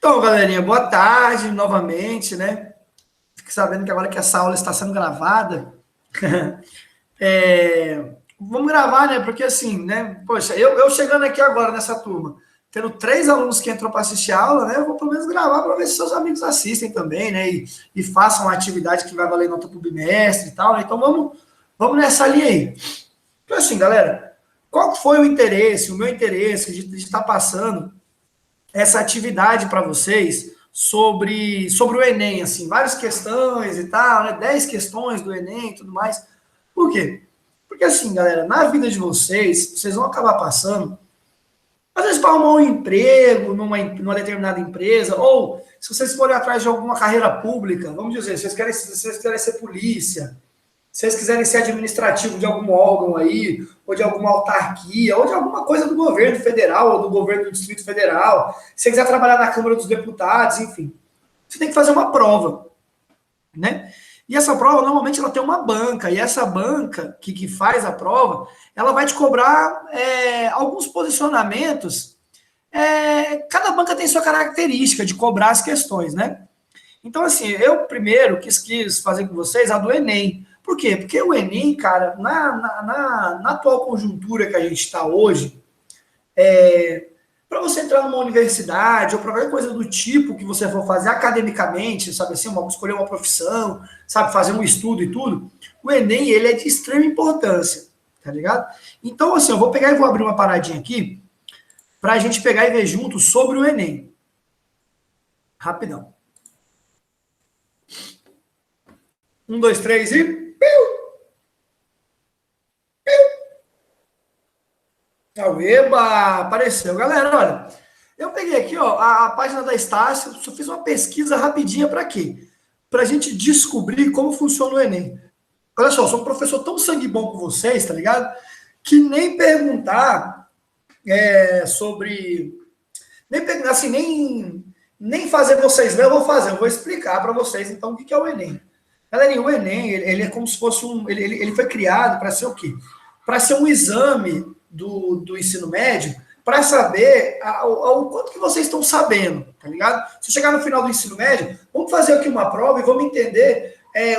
Então, galerinha, boa tarde novamente, né? Fique sabendo que agora que essa aula está sendo gravada, vamos gravar, né? Porque assim, né? Poxa, eu chegando aqui agora nessa turma, tendo 3 alunos que entram para assistir a aula, né? Eu vou pelo menos gravar para ver se seus amigos assistem também, né? E façam uma atividade que vai valer nota para o bimestre e tal, né? Então vamos nessa linha aí. Então, assim, galera, qual foi o interesse, o meu interesse de estar passando essa atividade para vocês sobre o Enem, assim, várias questões e tal, né? 10 questões do Enem e tudo mais. Por quê? Porque assim, galera, na vida de vocês vão acabar passando, às vezes para arrumar um emprego numa determinada empresa, ou se vocês forem atrás de alguma carreira pública, vamos dizer, vocês querem ser polícia, se vocês quiserem ser administrativo de algum órgão aí, ou de alguma autarquia, ou de alguma coisa do governo federal, ou do governo do Distrito Federal, se você quiser trabalhar na Câmara dos Deputados, enfim, você tem que fazer uma prova, né? E essa prova, normalmente, ela tem uma banca, e essa banca que faz a prova, ela vai te cobrar alguns posicionamentos. Cada banca tem sua característica de cobrar as questões, né? Então, assim, eu primeiro quis fazer com vocês a do Enem. Por quê? Porque o Enem, cara, na atual conjuntura que a gente está hoje, para você entrar numa universidade ou para qualquer coisa do tipo que você for fazer academicamente, sabe assim, escolher uma profissão, sabe, fazer um estudo e tudo, o Enem, ele é de extrema importância, tá ligado? Então, assim, eu vou pegar e vou abrir uma paradinha aqui para a gente pegar e ver junto sobre o Enem. Rapidão. 1, 2, 3 e... Eba, apareceu. Galera, olha, eu peguei aqui ó, a página da Estácio, só fiz uma pesquisa rapidinha para quê? Para a gente descobrir como funciona o Enem. Olha só, eu sou um professor tão sangue bom com vocês, tá ligado? Que nem perguntar sobre... assim, nem fazer vocês ler, eu vou fazer, eu vou explicar para vocês então o que é o Enem. Galera, o Enem, ele é como se fosse ele foi criado para ser o quê? Para ser um exame do ensino médio, para saber o quanto que vocês estão sabendo, tá ligado? Se chegar no final do ensino médio, vamos fazer aqui uma prova e vamos entender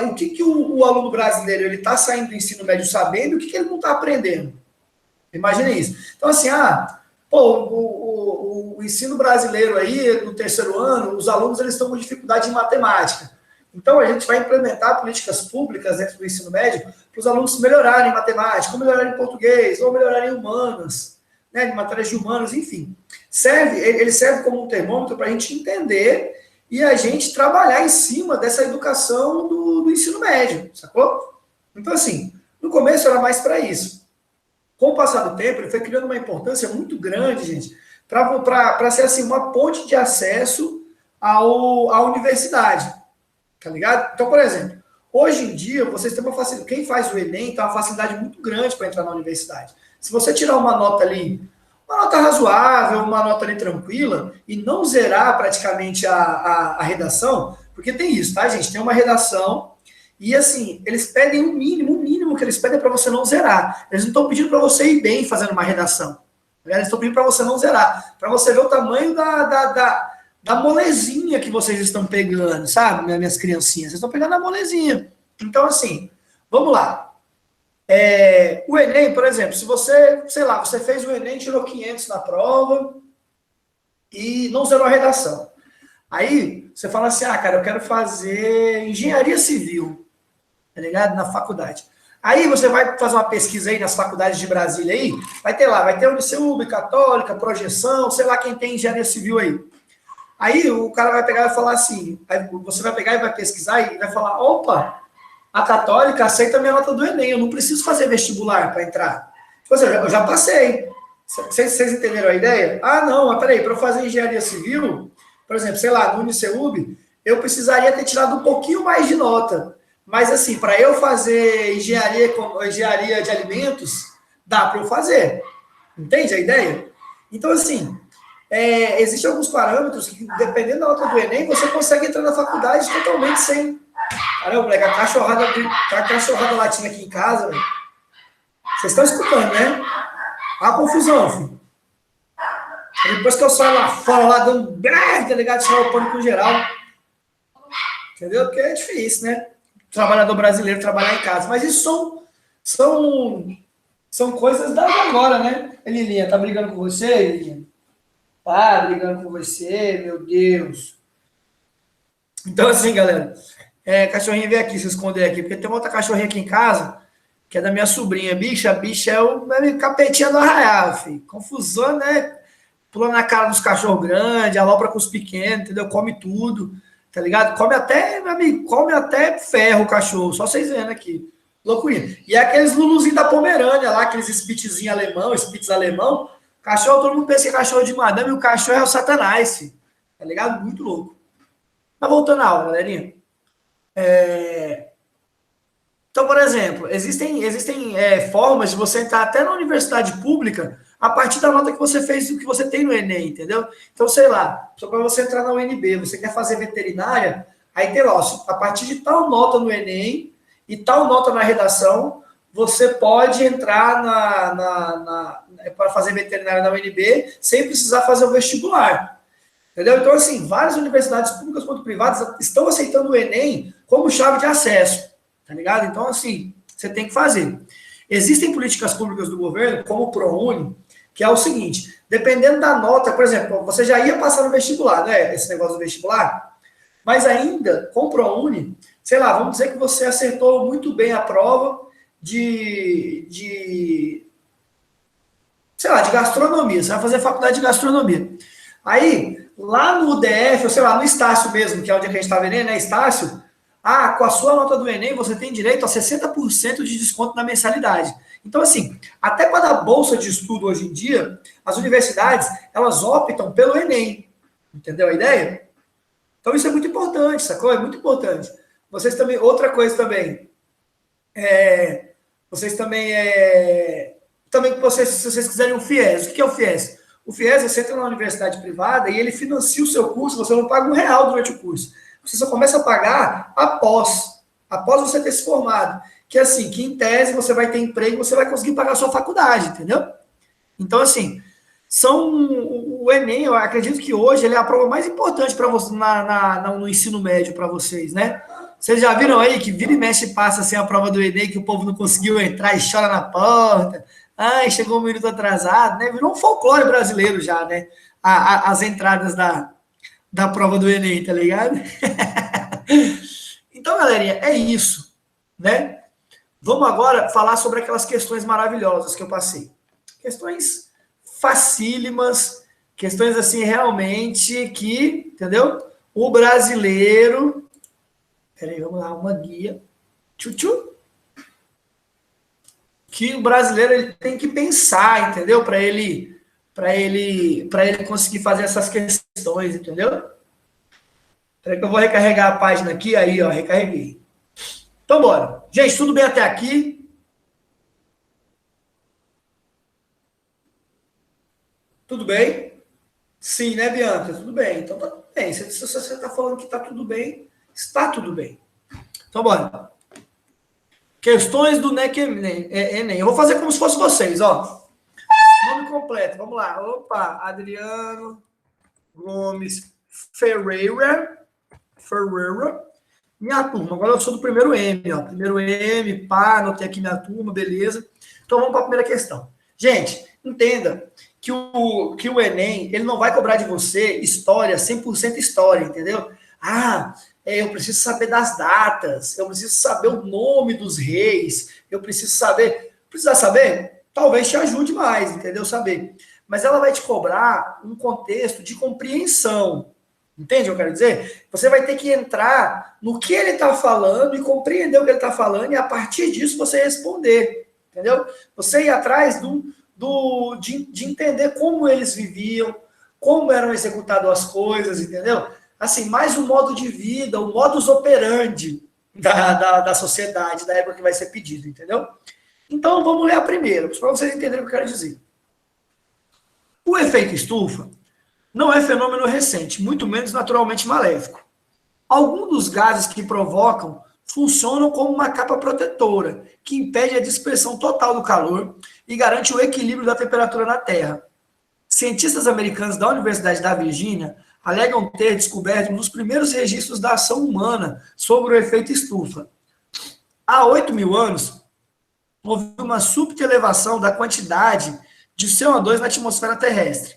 o que o aluno brasileiro ele está saindo do ensino médio sabendo e o que ele não está aprendendo. Imagina isso. Então, assim, o ensino brasileiro aí, no terceiro ano, os alunos eles estão com dificuldade em matemática. Então, a gente vai implementar políticas públicas dentro do ensino médio para os alunos melhorarem em matemática, ou melhorarem em português, ou melhorarem em humanas, né, em matérias de humanos, enfim. Ele serve como um termômetro para a gente entender e a gente trabalhar em cima dessa educação do ensino médio, sacou? Então, assim, no começo era mais para isso. Com o passar do tempo, ele foi criando uma importância muito grande, gente, para ser assim, uma ponte de acesso à universidade. Tá ligado? Então, por exemplo, hoje em dia, vocês têm uma facilidade. Quem faz o Enem tem uma facilidade muito grande para entrar na universidade. Se você tirar uma nota ali, uma nota razoável, uma nota ali tranquila, e não zerar praticamente a redação, porque tem isso, tá, gente? Tem uma redação, e assim, eles pedem o mínimo que eles pedem para você não zerar. Eles não estão pedindo para você ir bem fazendo uma redação. Eles estão pedindo para você não zerar. Para você ver o tamanho da molezinha que vocês estão pegando, sabe, minhas criancinhas? Vocês estão pegando a molezinha. Então, assim, vamos lá. O Enem, por exemplo, se você, sei lá, você fez o Enem, tirou 500 na prova e não zerou a redação. Aí, você fala assim, cara, eu quero fazer engenharia civil, tá ligado? Na faculdade. Aí você vai fazer uma pesquisa aí nas faculdades de Brasília aí, vai ter Uniceup, Católica, Projeção, sei lá quem tem engenharia civil aí. Aí o cara vai pegar e vai falar assim, você vai pegar e vai pesquisar e vai falar, opa, a Católica aceita a minha nota do Enem, eu não preciso fazer vestibular para entrar. Tipo assim, eu já passei. Vocês entenderam a ideia? Não, mas peraí, para eu fazer engenharia civil, por exemplo, sei lá, no Uniceup, eu precisaria ter tirado um pouquinho mais de nota. Mas assim, para eu fazer engenharia de alimentos, dá para eu fazer. Entende a ideia? Então, assim, existem alguns parâmetros que, dependendo da nota do Enem, você consegue entrar na faculdade totalmente sem... Caramba, moleque, a cachorrada latina aqui em casa, velho. Vocês estão escutando, né? A confusão, filho. Depois que eu saio lá fora, lá dando, tá ligado? Tirar o pânico geral. Entendeu? Porque é difícil, né? O trabalhador brasileiro trabalhar em casa. Mas isso são coisas da agora, né? Lilinha, tá brigando com você, Lilinha? Tá brigando com você, meu Deus. Então, assim, galera, cachorrinho vem aqui, se esconder aqui, porque tem uma outra cachorrinha aqui em casa, que é da minha sobrinha. A bicha é o capetinha do arraial, filho. Confusão, né? Pula na cara dos cachorros grandes, alopra com os pequenos, entendeu? Come tudo, tá ligado? Come até, meu amigo, come até ferro o cachorro, só vocês vendo aqui. Loucura. E é aqueles luluzinhos da Pomerânia lá, aqueles spitzinhos alemão, spitz alemão. Cachorro, todo mundo pensa que é cachorro de madame, e o cachorro é o Satanás, filho. Tá ligado? Muito louco. Mas voltando à aula, galerinha. Então, por exemplo, existem formas de você entrar até na universidade pública a partir da nota que você fez do que você tem no Enem, entendeu? Então, sei lá, só para você entrar na UNB, você quer fazer veterinária, aí tem lá, a partir de tal nota no Enem e tal nota na redação, você pode entrar para fazer veterinária na UNB sem precisar fazer o vestibular. Entendeu? Então, assim, várias universidades públicas quanto privadas estão aceitando o Enem como chave de acesso. Tá ligado? Então, assim, você tem que fazer. Existem políticas públicas do governo, como o ProUni, que é o seguinte, dependendo da nota, por exemplo, você já ia passar no vestibular, né? Esse negócio do vestibular, mas ainda, com o ProUni, sei lá, vamos dizer que você acertou muito bem a prova sei lá, de gastronomia. Você vai fazer faculdade de gastronomia. Aí, lá no UDF, ou sei lá, no Estácio mesmo, que é onde a gente está vendo, né? Estácio, com a sua nota do Enem, você tem direito a 60% de desconto na mensalidade. Então, assim, até para dar bolsa de estudo hoje em dia, as universidades, elas optam pelo Enem. Entendeu a ideia? Então, isso é muito importante, sacou? É muito importante. Vocês também, outra coisa também, vocês também, se vocês quiserem o FIES, o que é o FIES? O FIES, você entra na universidade privada e ele financia o seu curso, você não paga R$1 durante o curso. Você só começa a pagar após você ter se formado. Que assim, que em tese você vai ter emprego, você vai conseguir pagar a sua faculdade, entendeu? Então, assim, o Enem, eu acredito que hoje ele é a prova mais importante para você no ensino médio para vocês, né? Vocês já viram aí que vira e mexe passa assim a prova do Enem, que o povo não conseguiu entrar e chora na porta. Ai, chegou um minuto atrasado, né? Virou um folclore brasileiro já, né? As entradas da prova do Enem, tá ligado? Então, galerinha, é isso, né? Vamos agora falar sobre aquelas questões maravilhosas que eu passei. Questões facílimas, questões assim, realmente que, entendeu? O brasileiro... Peraí, vamos lá, uma guia. Tchutchu. Que o brasileiro ele tem que pensar, entendeu? Para ele conseguir fazer essas questões, entendeu? Espera que eu vou recarregar a página aqui, aí, ó, recarreguei. Então, bora. Gente, tudo bem até aqui? Tudo bem? Sim, né, Bianca? Tudo bem. Então, tá tudo bem. Se você está falando que está tudo bem, está tudo bem. Então, bora. Questões do Enem. Eu vou fazer como se fosse vocês, ó. Nome completo, vamos lá. Opa, Adriano Gomes Ferreira. Minha turma. Agora eu sou do primeiro M, ó. Primeiro M, pá, anotei aqui minha turma, beleza. Então vamos para a primeira questão. Gente, entenda que o Enem, ele não vai cobrar de você história, 100% história, entendeu? Eu preciso saber das datas, eu preciso saber o nome dos reis, eu preciso saber... Precisa saber? Talvez te ajude mais, entendeu? Saber. Mas ela vai te cobrar um contexto de compreensão. Entende o que eu quero dizer? Você vai ter que entrar no que ele está falando e compreender o que ele está falando e a partir disso você responder. Entendeu? Você ir atrás de entender como eles viviam, como eram executadas as coisas, entendeu? Assim, mais o modo de vida, o modus operandi da sociedade, da época que vai ser pedido, entendeu? Então, vamos ler a primeira, para vocês entenderem o que eu quero dizer. O efeito estufa não é fenômeno recente, muito menos naturalmente maléfico. Alguns dos gases que provocam funcionam como uma capa protetora, que impede a dispersão total do calor e garante o equilíbrio da temperatura na Terra. Cientistas americanos da Universidade da Virgínia alegam ter descoberto um dos primeiros registros da ação humana sobre o efeito estufa. Há 8.000 anos, houve uma súbita elevação da quantidade de CO2 na atmosfera terrestre.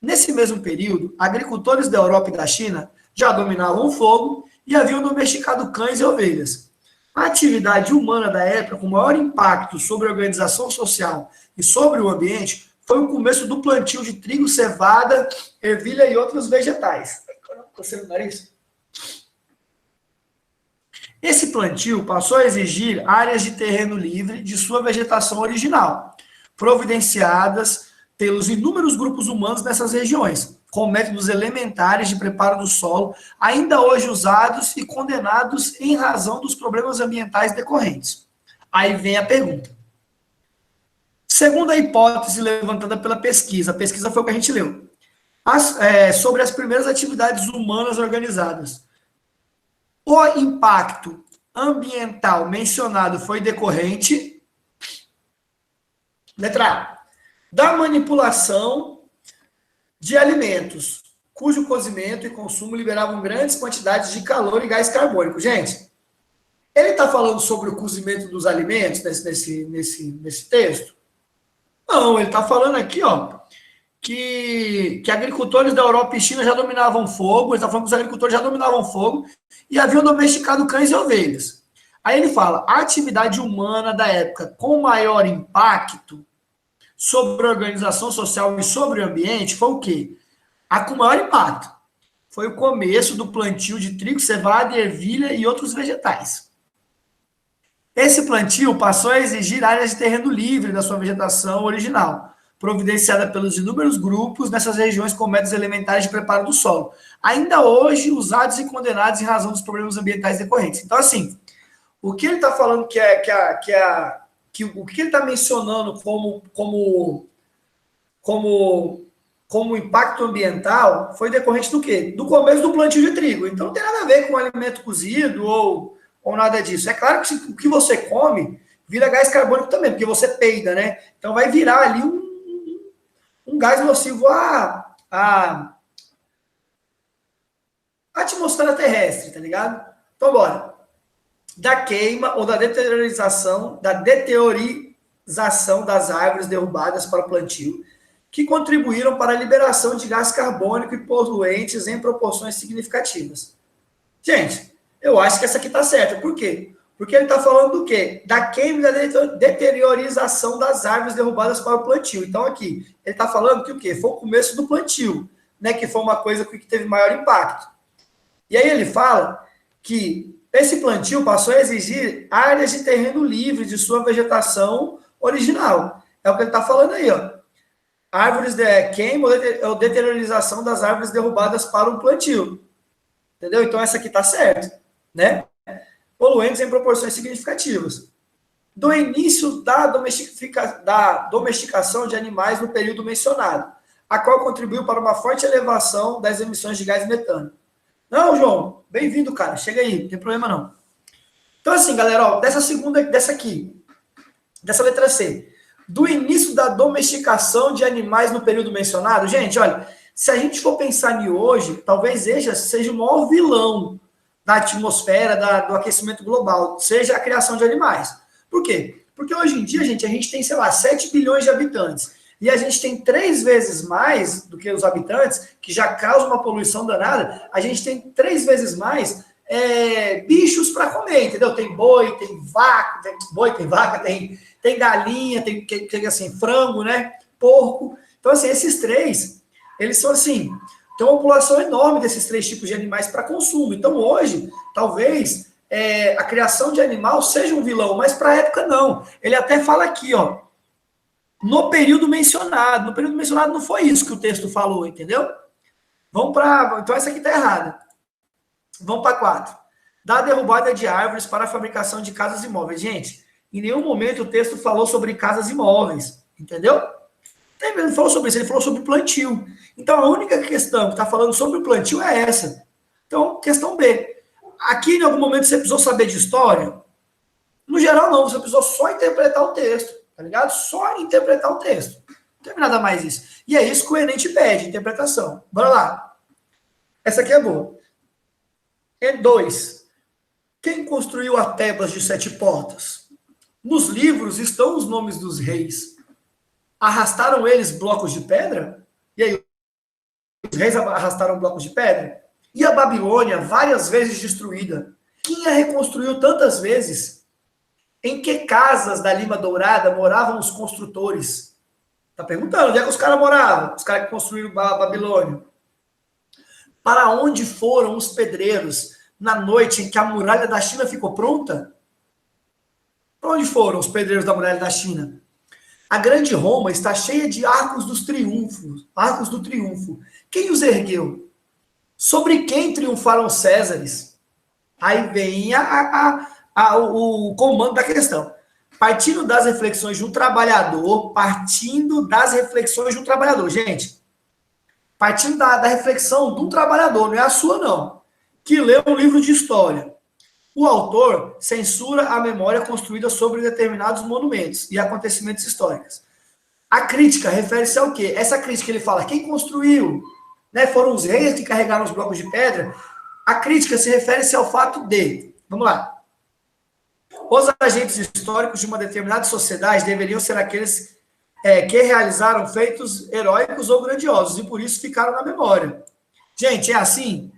Nesse mesmo período, agricultores da Europa e da China já dominavam o fogo e haviam domesticado cães e ovelhas. A atividade humana da época com maior impacto sobre a organização social e sobre o ambiente foi o começo do plantio de trigo, cevada, ervilha e outros vegetais. Coceira no nariz. Esse plantio passou a exigir áreas de terreno livre de sua vegetação original, providenciadas pelos inúmeros grupos humanos nessas regiões, com métodos elementares de preparo do solo, ainda hoje usados e condenados em razão dos problemas ambientais decorrentes. Aí vem a pergunta. Segundo a hipótese levantada pela pesquisa, a pesquisa foi o que a gente leu, sobre as primeiras atividades humanas organizadas. O impacto ambiental mencionado foi decorrente, letra A, da manipulação de alimentos, cujo cozimento e consumo liberavam grandes quantidades de calor e gás carbônico. Gente, ele está falando sobre o cozimento dos alimentos nesse texto? Não, ele está falando aqui, ó, que agricultores da Europa e China já dominavam fogo, ele está falando que os agricultores já dominavam fogo e haviam domesticado cães e ovelhas. Aí ele fala, a atividade humana da época com maior impacto sobre a organização social e sobre o ambiente foi o quê? A com maior impacto. Foi o começo do plantio de trigo, cevada, ervilha e outros vegetais. Esse plantio passou a exigir áreas de terreno livre da sua vegetação original, providenciada pelos inúmeros grupos nessas regiões com métodos elementares de preparo do solo, ainda hoje usados e condenados em razão dos problemas ambientais decorrentes. Então, assim, o que ele está falando o que ele está mencionando como impacto ambiental foi decorrente do quê? Do começo do plantio de trigo. Então, não tem nada a ver com alimento cozido ou nada disso. É claro que o que você come vira gás carbônico também, porque você peida, né? Então, vai virar ali um gás nocivo à atmosfera terrestre, tá ligado? Então, bora. Da queima ou da deteriorização das árvores derrubadas para o plantio, que contribuíram para a liberação de gás carbônico e poluentes em proporções significativas. Gente, eu acho que essa aqui está certa. Por quê? Porque ele está falando do quê? Da queima e da deteriorização das árvores derrubadas para o plantio. Então, aqui, ele está falando que o quê? Foi o começo do plantio, né? Que foi uma coisa que teve maior impacto. E aí ele fala que esse plantio passou a exigir áreas de terreno livre de sua vegetação original. É o que ele está falando aí, ó. Árvores de queima ou deteriorização das árvores derrubadas para o plantio. Entendeu? Então, essa aqui está certa, né? Poluentes em proporções significativas. Do início da domesticação de animais no período mencionado, a qual contribuiu para uma forte elevação das emissões de gás metano. Não, João, bem-vindo, cara. Chega aí, não tem problema não. Então, assim, galera, ó, dessa letra C, do início da domesticação de animais no período mencionado, gente, olha, se a gente for pensar em hoje, talvez seja o maior vilão da atmosfera, do aquecimento global, seja a criação de animais. Por quê? Porque hoje em dia, gente, a gente tem, sei lá, 7 bilhões de habitantes. E a gente tem 3 vezes mais do que os habitantes, que já causam uma poluição danada, a gente tem 3 vezes mais bichos para comer, entendeu? Tem boi, tem vaca, tem galinha, tem assim, frango, né? Porco. Então, assim, esses 3, eles são assim, tem uma população enorme desses 3 tipos de animais para consumo. Então, hoje, talvez a criação de animal seja um vilão, mas para a época não. Ele até fala aqui, ó, no período mencionado. No período mencionado não foi isso que o texto falou, entendeu? Então essa aqui está errada. Vamos para 4. Da derrubada de árvores para a fabricação de casas e móveis. Gente, em nenhum momento o texto falou sobre casas e móveis, entendeu? Ele não falou sobre isso, ele falou sobre plantio. Então a única questão que está falando sobre o plantio é essa. Então, questão B. Aqui, em algum momento, você precisou saber de história? No geral, não. Você precisou só interpretar o texto. Tá ligado? Só interpretar o texto. Não Não tem nada mais isso. E é isso que o Enem te pede, interpretação. Bora lá. Essa aqui é boa. E2. Quem construiu a Tebas de 7 portas? Nos livros estão os nomes dos reis. Arrastaram eles blocos de pedra? E aí, os reis arrastaram blocos de pedra? E a Babilônia, várias vezes destruída? Quem a reconstruiu tantas vezes? Em que casas da Lima Dourada moravam os construtores? Tá perguntando, onde é que os caras moravam? Os caras que construíram a Babilônia. Para onde foram os pedreiros na noite em que a muralha da China ficou pronta? Para onde foram os pedreiros da muralha da China? A grande Roma está cheia de arcos dos triunfos, arcos do triunfo. Quem os ergueu? Sobre quem triunfaram Césares? Aí vem o comando da questão. Partindo das reflexões de um trabalhador, gente, partindo da reflexão de um trabalhador, não é a sua não, que lê um livro de história. O autor censura a memória construída sobre determinados monumentos e acontecimentos históricos. A crítica refere-se ao quê? Essa crítica ele fala, quem construiu? Né? Foram os reis que carregaram os blocos de pedra? A crítica se refere-se ao fato de, vamos lá, os agentes históricos de uma determinada sociedade deveriam ser aqueles que realizaram feitos heróicos ou grandiosos, e por isso ficaram na memória. Gente, é assim?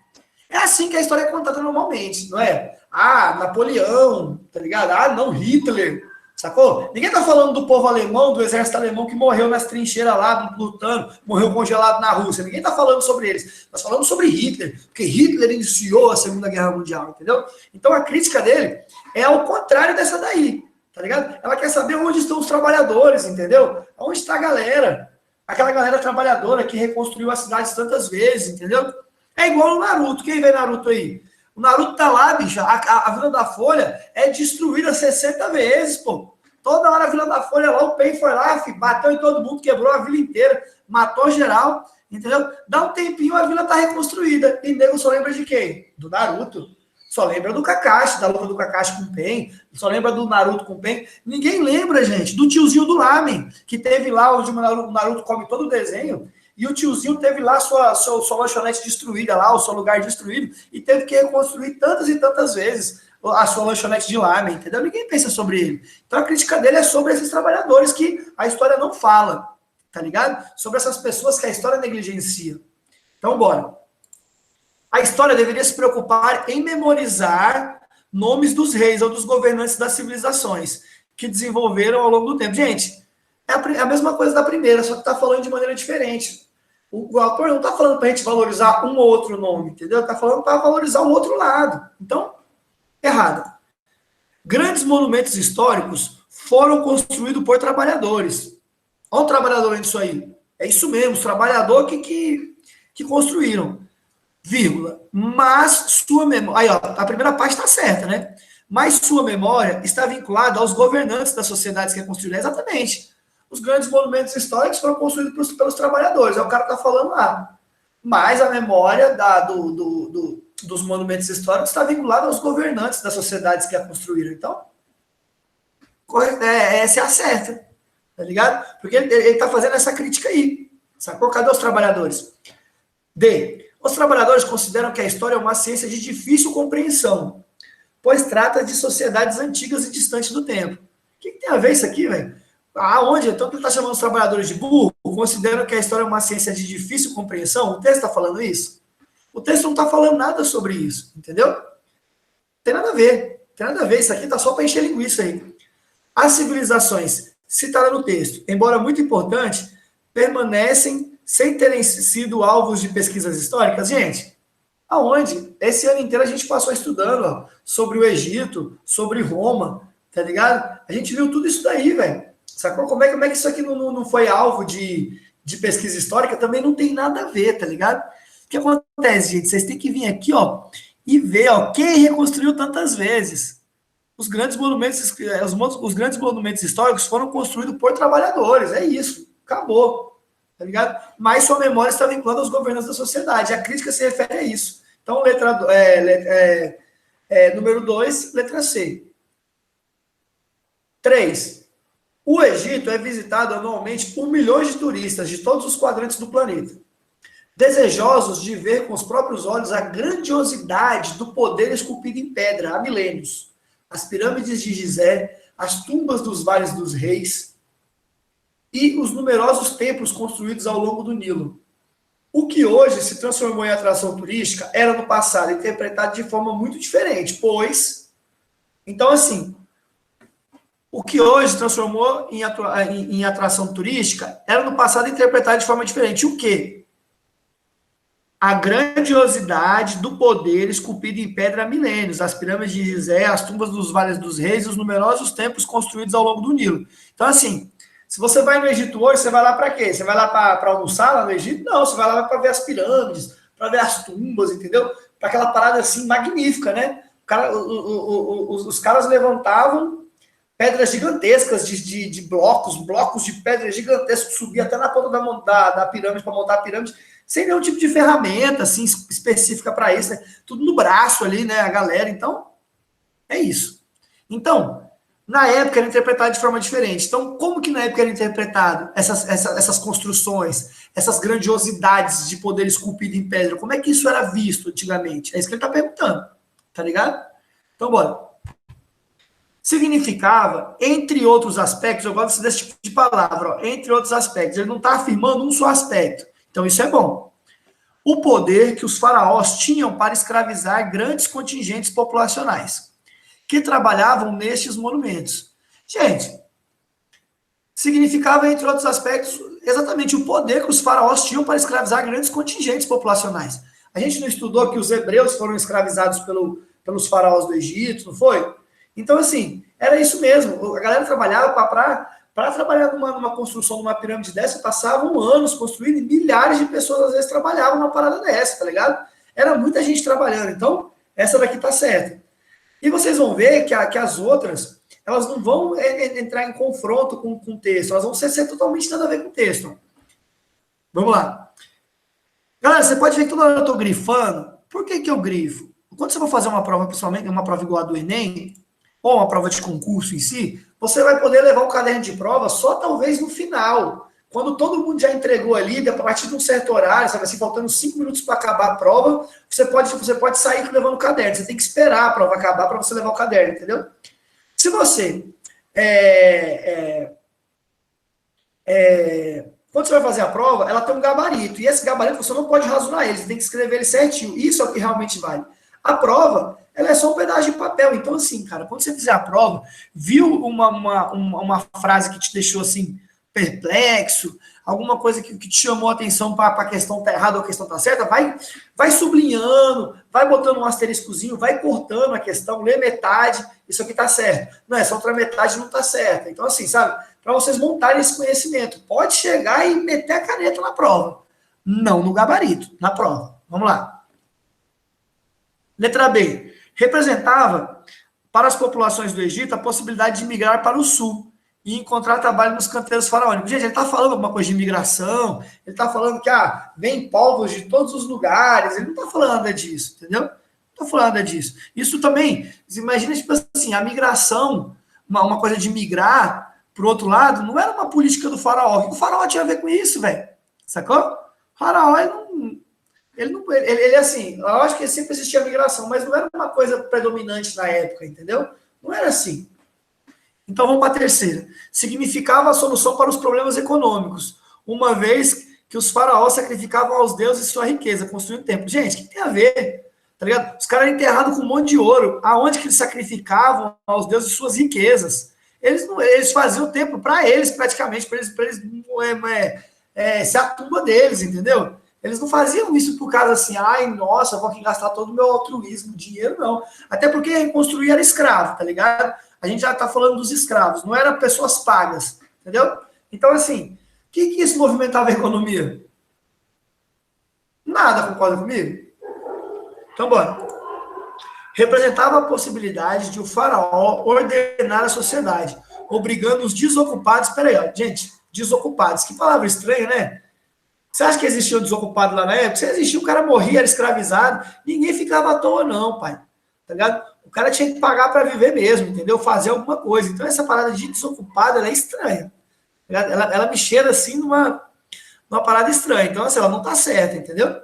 É assim que a história é contada normalmente, não é? Ah, Napoleão, tá ligado? Ah, não, Hitler, sacou? Ninguém tá falando do povo alemão, do exército alemão que morreu nas trincheiras lá, lutando, morreu congelado na Rússia. Ninguém tá falando sobre eles. Nós falamos sobre Hitler, porque Hitler iniciou a Segunda Guerra Mundial, entendeu? Então a crítica dele é ao contrário dessa daí, tá ligado? Ela quer saber onde estão os trabalhadores, entendeu? Onde está a galera? Aquela galera trabalhadora que reconstruiu as cidades tantas vezes, entendeu? É igual o Naruto. Quem vê Naruto aí? O Naruto tá lá, bicho. A Vila da Folha é destruída 60 vezes, pô. Toda hora a Vila da Folha lá, o Pain foi lá, filho, bateu em todo mundo, quebrou a vila inteira, matou geral, entendeu? Dá um tempinho, a vila tá reconstruída. E nego só lembra de quem? Do Naruto. Só lembra do Kakashi, da luta do Kakashi com o Pain. Só lembra do Naruto com o Pain. Ninguém lembra, gente, do tiozinho do Lamen, que teve lá onde o Naruto come todo o desenho. E o tiozinho teve lá sua lanchonete destruída, lá, o seu lugar destruído, e teve que reconstruir tantas e tantas vezes a sua lanchonete de lamen, entendeu? Ninguém pensa sobre ele. Então a crítica dele é sobre esses trabalhadores que a história não fala, tá ligado? Sobre essas pessoas que a história negligencia. Então, bora. A história deveria se preocupar em memorizar nomes dos reis ou dos governantes das civilizações que desenvolveram ao longo do tempo. Gente, é a mesma coisa da primeira, só que está falando de maneira diferente. O autor não está falando para a gente valorizar um ou outro nome, entendeu? Está falando para valorizar o outro lado. Então, errado. Grandes monumentos históricos foram construídos por trabalhadores. Olha o trabalhador disso aí. É isso mesmo, os trabalhadores que construíram. Vírgula. Mas sua memória... Aí, ó, a primeira parte está certa, né? Mas sua memória está vinculada aos governantes das sociedades que construíram. Exatamente. Os grandes monumentos históricos foram construídos pelos trabalhadores. É o cara que está falando lá. Mas a memória dos monumentos históricos está vinculada aos governantes das sociedades que a construíram. Então, se acerta. Tá ligado? Porque ele está fazendo essa crítica aí. Sacou? Cadê os trabalhadores? D. Os trabalhadores consideram que a história é uma ciência de difícil compreensão, pois trata de sociedades antigas e distantes do tempo. O que tem a ver isso aqui, velho? Aonde? Então, ele está chamando os trabalhadores de burro? Consideram que a história é uma ciência de difícil compreensão? O texto está falando isso? O texto não está falando nada sobre isso, entendeu? Tem nada a ver. Tem nada a ver. Isso aqui está só para encher linguiça aí. As civilizações citadas no texto, embora muito importante, permanecem sem terem sido alvos de pesquisas históricas. Gente, aonde? Esse ano inteiro a gente passou estudando ó, sobre o Egito, sobre Roma, tá ligado? A gente viu tudo isso daí, velho. Sacou? Como é que isso aqui não foi alvo de pesquisa histórica? Também não tem nada a ver, tá ligado? O que acontece, gente? Vocês têm que vir aqui, ó, e ver, ó, quem reconstruiu tantas vezes. Os grandes monumentos históricos foram construídos por trabalhadores, é isso. Acabou, tá ligado? Mas sua memória está vinculada aos governantes da sociedade. A crítica se refere a isso. Então, número 2, letra C. 3. O Egito é visitado anualmente por milhões de turistas de todos os quadrantes do planeta, desejosos de ver com os próprios olhos a grandiosidade do poder esculpido em pedra há milênios. As pirâmides de Gizé, as tumbas dos vales dos reis e os numerosos templos construídos ao longo do Nilo. O que hoje se transformou em atração turística era no passado interpretado de forma muito diferente, pois, então assim, o que hoje se transformou em atração turística era no passado interpretado de forma diferente. O quê? A grandiosidade do poder esculpido em pedra há milênios, as pirâmides de Gizé, as tumbas dos vales dos reis e os numerosos templos construídos ao longo do Nilo. Então, assim, se você vai no Egito hoje, você vai lá para quê? Você vai lá para almoçar lá no Egito? Não, você vai lá para ver as pirâmides, para ver as tumbas, entendeu? Para aquela parada assim magnífica, né? Os caras levantavam pedras gigantescas de blocos de pedra gigantescos, subia até na ponta da pirâmide para montar a pirâmide, sem nenhum tipo de ferramenta assim, específica para isso, né? Tudo no braço ali, né? A galera. Então, é isso. Então, na época era interpretado de forma diferente. Então, como que na época era interpretado essas construções, essas grandiosidades de poder esculpido em pedra? Como é que isso era visto antigamente? É isso que ele está perguntando. Tá ligado? Então, bora. Significava, entre outros aspectos, eu gosto desse tipo de palavra, ó, entre outros aspectos. Ele não está afirmando um só aspecto. Então, isso é bom. O poder que os faraós tinham para escravizar grandes contingentes populacionais que trabalhavam nestes monumentos. Gente, significava, entre outros aspectos, exatamente o poder que os faraós tinham para escravizar grandes contingentes populacionais. A gente não estudou que os hebreus foram escravizados pelos faraós do Egito, não foi? Então, assim, era isso mesmo. A galera trabalhava para trabalhar numa construção de uma pirâmide dessa, passavam anos construindo e milhares de pessoas, às vezes, trabalhavam numa parada dessa, tá ligado? Era muita gente trabalhando. Então, essa daqui tá certa. E vocês vão ver que as outras, elas não vão entrar em confronto com o texto, elas vão ser totalmente nada a ver com o texto. Vamos lá. Galera, você pode ver que toda hora eu estou grifando. Por que eu grifo? Quando você for fazer uma prova, principalmente uma prova igual a do Enem, ou uma prova de concurso em si, você vai poder levar um caderno de prova só talvez no final. Quando todo mundo já entregou ali, a partir de um certo horário, sabe assim, faltando 5 minutos para acabar a prova, você pode sair levando o caderno. Você tem que esperar a prova acabar para você levar o caderno, entendeu? Se você... quando você vai fazer a prova, ela tem um gabarito. E esse gabarito você não pode rasurar ele, você tem que escrever ele certinho. Isso é o que realmente vale. A prova, ela é só um pedaço de papel. Então, assim, cara, quando você fizer a prova, viu uma frase que te deixou, assim, perplexo, alguma coisa que te chamou a atenção para a questão tá errada ou a questão tá certa, vai sublinhando, vai botando um asteriscozinho, vai cortando a questão, lê metade, isso aqui tá certo. Não, essa outra metade não tá certa. Então, assim, sabe, para vocês montarem esse conhecimento, pode chegar e meter a caneta na prova. Não no gabarito, na prova. Vamos lá. Letra B. Representava para as populações do Egito a possibilidade de migrar para o sul e encontrar trabalho nos canteiros faraônicos. Gente, ele está falando alguma coisa de imigração, ele está falando que vem povos de todos os lugares, ele não está falando nada disso, entendeu? Não está falando nada disso. Isso também, imagina, tipo assim, a migração, uma coisa de migrar para o outro lado, não era uma política do faraó. O que o faraó tinha a ver com isso, velho? Sacou? O faraó, ele assim, eu acho que sempre existia migração, mas não era uma coisa predominante na época, entendeu? Não era assim. Então vamos para a terceira. Significava a solução para os problemas econômicos, uma vez que os faraós sacrificavam aos deuses sua riqueza, construindo templos. Gente, o que tem a ver? Tá ligado? Os caras eram enterrados com um monte de ouro. Aonde que eles sacrificavam aos deuses suas riquezas? Eles faziam o templo para eles, praticamente, para eles ser a tumba deles, entendeu? Eles não faziam isso por causa assim, ai, nossa, vou aqui gastar todo o meu altruísmo, dinheiro, não. Até porque reconstruir era escravo, tá ligado? A gente já tá falando dos escravos, não eram pessoas pagas, entendeu? Então, assim, o que isso movimentava a economia? Nada, concorda comigo? Então, bora. Representava a possibilidade de o faraó ordenar a sociedade, obrigando os desocupados, peraí, ó, gente, desocupados, que palavra estranha, né? Você acha que existia um desocupado lá na época? Se existia, o cara morria, era escravizado, ninguém ficava à toa não, pai. Tá ligado? o cara tinha que pagar para viver mesmo, entendeu? Fazer alguma coisa. Então, essa parada de desocupado, ela é estranha. Ela me cheira, assim, numa parada estranha. Então, assim, ela não tá certa, entendeu?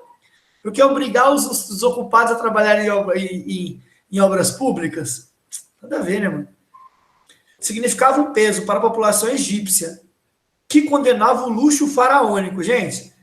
Porque obrigar os desocupados a trabalhar em obras públicas, nada a ver, né, mano? Significava um peso para a população egípcia, que condenava o luxo faraônico. Gente,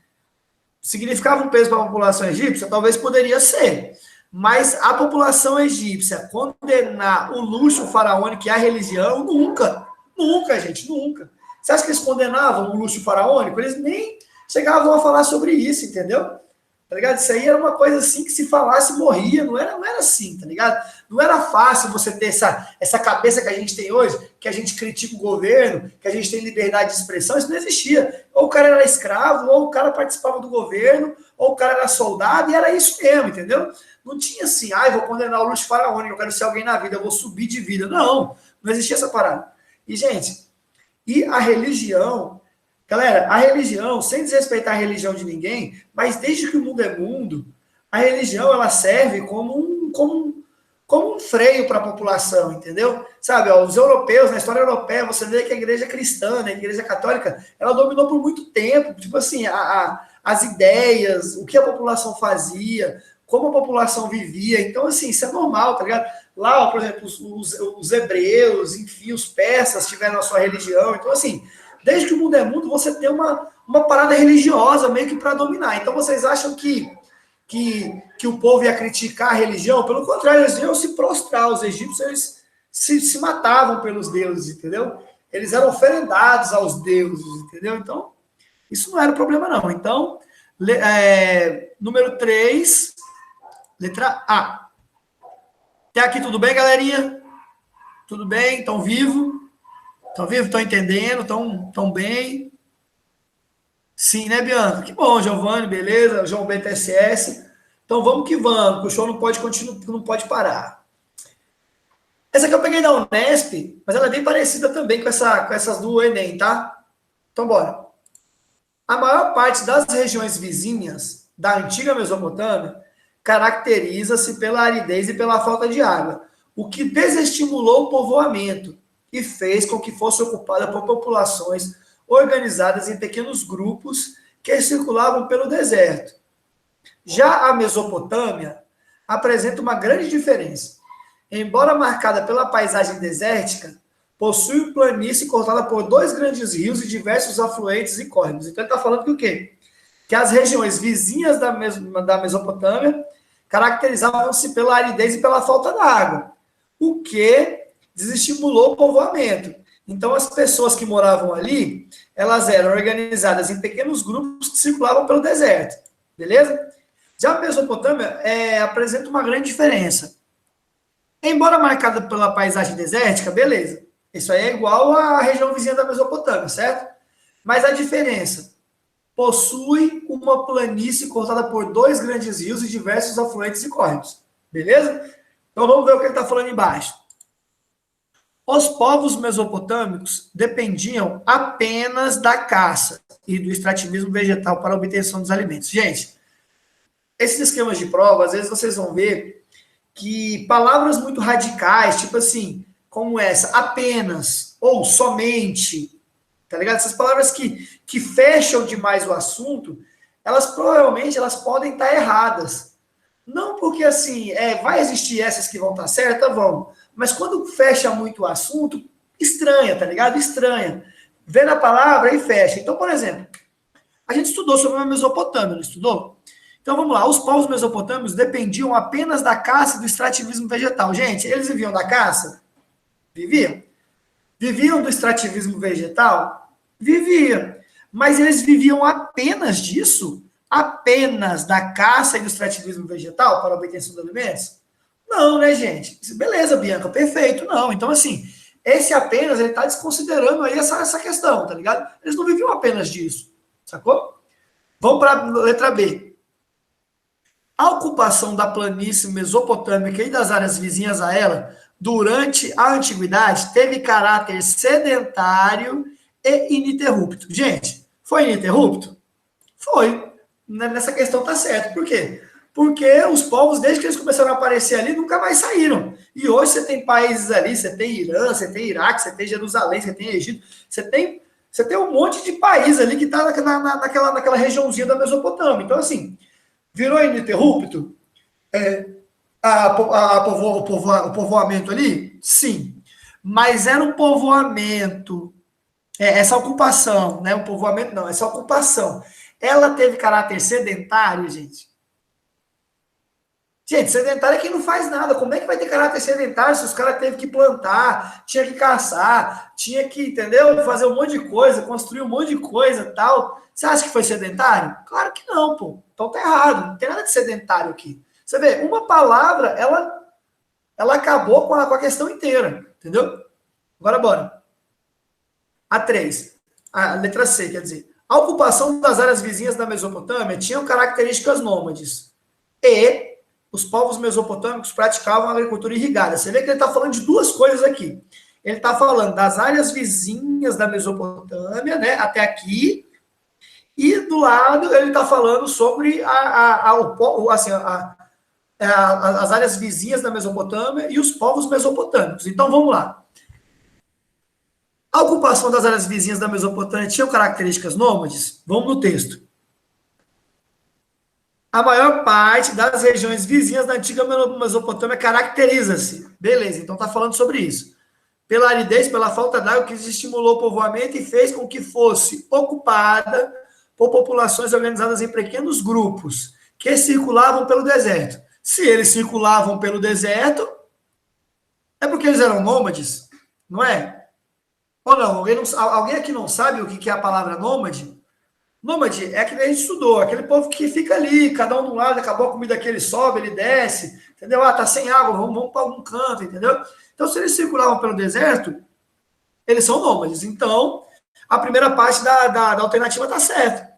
significava um peso para a população egípcia? Talvez poderia ser. Mas a população egípcia condenar o luxo faraônico e a religião, nunca. Nunca, gente, nunca. Você acha que eles condenavam o luxo faraônico? Eles nem chegavam a falar sobre isso, entendeu? Tá ligado? Isso aí era uma coisa assim que se falasse morria, não era assim, tá ligado? Não era fácil você ter essa cabeça que a gente tem hoje, que a gente critica o governo, que a gente tem liberdade de expressão, isso não existia. Ou o cara era escravo, ou o cara participava do governo, ou o cara era soldado, e era isso mesmo, entendeu? Não tinha assim, vou condenar o luxo faraônico, eu quero ser alguém na vida, eu vou subir de vida. Não existia essa parada. E, gente, e a religião... Galera, a religião, sem desrespeitar a religião de ninguém, mas desde que o mundo é mundo, a religião ela serve como um freio para a população, entendeu? Sabe, os europeus, na história europeia, você vê que a igreja cristã, né, a igreja católica, ela dominou por muito tempo, tipo assim, as ideias, o que a população fazia, como a população vivia, então assim, isso é normal, tá ligado? Lá, por exemplo, os hebreus, enfim, os persas tiveram a sua religião, então assim... Desde que o mundo é mundo, você tem uma parada religiosa meio que para dominar. Então, vocês acham que o povo ia criticar a religião? Pelo contrário, eles iam se prostrar. Os egípcios eles se matavam pelos deuses, entendeu? Eles eram oferendados aos deuses, entendeu? Então, isso não era problema, não. Então, número 3, letra A. Até aqui tudo bem, galerinha? Tudo bem? Estão vivos? Estão vivos? Estão entendendo? Estão bem? Sim, né, Bianca? Que bom, Giovanni, beleza? João BTSS. Então vamos que vamos, que o show não pode continuar, não pode parar. Essa aqui eu peguei da Unesp, mas ela é bem parecida também com essas do Enem, tá? Então bora. A maior parte das regiões vizinhas da antiga Mesopotâmia caracteriza-se pela aridez e pela falta de água, o que desestimulou o povoamento e fez com que fosse ocupada por populações organizadas em pequenos grupos que circulavam pelo deserto. Já a Mesopotâmia apresenta uma grande diferença. Embora marcada pela paisagem desértica, possui planície cortada por 2 grandes rios e diversos afluentes e córregos. Então ele está falando que o quê? Que as regiões vizinhas da Mesopotâmia caracterizavam-se pela aridez e pela falta d'água, o que desestimulou o povoamento. Então, as pessoas que moravam ali, elas eram organizadas em pequenos grupos que circulavam pelo deserto, beleza? Já a Mesopotâmia apresenta uma grande diferença. Embora marcada pela paisagem desértica, beleza. Isso aí é igual à região vizinha da Mesopotâmia, certo? Mas a diferença, possui uma planície cortada por 2 grandes rios e diversos afluentes e córregos, beleza? Então, vamos ver o que ele está falando embaixo. Os povos mesopotâmicos dependiam apenas da caça e do extrativismo vegetal para a obtenção dos alimentos. Gente, esses esquemas de prova, às vezes vocês vão ver que palavras muito radicais, tipo assim, como essa, apenas ou somente, tá ligado? Essas palavras que fecham demais o assunto, elas provavelmente elas podem estar erradas. Não porque assim, vai existir essas que vão estar certas, vão. Mas quando fecha muito o assunto, estranha, tá ligado? Estranha. Vê na palavra e fecha. Então, por exemplo, a gente estudou sobre a Mesopotâmia, não estudou? Então, vamos lá. Os povos mesopotâmicos dependiam apenas da caça e do extrativismo vegetal. Gente, eles viviam da caça? Viviam. Viviam do extrativismo vegetal? Viviam. Mas eles viviam apenas disso? Apenas da caça e do extrativismo vegetal para a obtenção de alimentos? Não, né, gente? Beleza, Bianca, perfeito. Não, então assim, esse apenas, ele tá desconsiderando aí essa questão, tá ligado? Eles não viviam apenas disso, sacou? Vamos para a letra B. A ocupação da planície mesopotâmica e das áreas vizinhas a ela, durante a antiguidade, teve caráter sedentário e ininterrupto. Gente, foi ininterrupto? Foi. Nessa questão tá certo. Por quê? Porque os povos, desde que eles começaram a aparecer ali, nunca mais saíram. E hoje você tem países ali, você tem Irã, você tem Iraque, você tem Jerusalém, você tem Egito, você tem um monte de país ali que está naquela regiãozinha da Mesopotâmia. Então, assim, virou ininterrupto o povoamento ali? Sim. Mas era um povoamento, essa ocupação, né? O povoamento não, essa ocupação. Ela teve caráter sedentário, gente? Gente, sedentário é quem não faz nada. Como é que vai ter caráter sedentário se os caras teve que plantar, tinha que caçar, tinha que, entendeu? Fazer um monte de coisa, construir um monte de coisa tal. Você acha que foi sedentário? Claro que não, pô. Então tá errado. Não tem nada de sedentário aqui. Você vê, uma palavra, ela acabou com a questão inteira, entendeu? Agora bora. A 3. A letra C, quer dizer. A ocupação das áreas vizinhas da Mesopotâmia tinham características nômades. E os povos mesopotâmicos praticavam agricultura irrigada. Você vê que ele está falando de duas coisas aqui. Ele está falando das áreas vizinhas da Mesopotâmia, né, até aqui, e do lado ele está falando sobre as áreas vizinhas da Mesopotâmia e os povos mesopotâmicos. Então, vamos lá. A ocupação das áreas vizinhas da Mesopotâmia tinha características nômades? Vamos no texto. A maior parte das regiões vizinhas da antiga Mesopotâmia caracteriza-se. Beleza, então está falando sobre isso. Pela aridez, pela falta d'água que estimulou o povoamento e fez com que fosse ocupada por populações organizadas em pequenos grupos que circulavam pelo deserto. Se eles circulavam pelo deserto, é porque eles eram nômades, não é? Ou não? Alguém aqui não sabe o que é a palavra nômade? Nômade é que a gente estudou, aquele povo que fica ali, cada um de um lado, acabou a comida que ele sobe, ele desce, entendeu? Ah, tá sem água, vamos para algum canto, entendeu? Então, se eles circulavam pelo deserto, eles são nômades. Então, a primeira parte da alternativa está certa.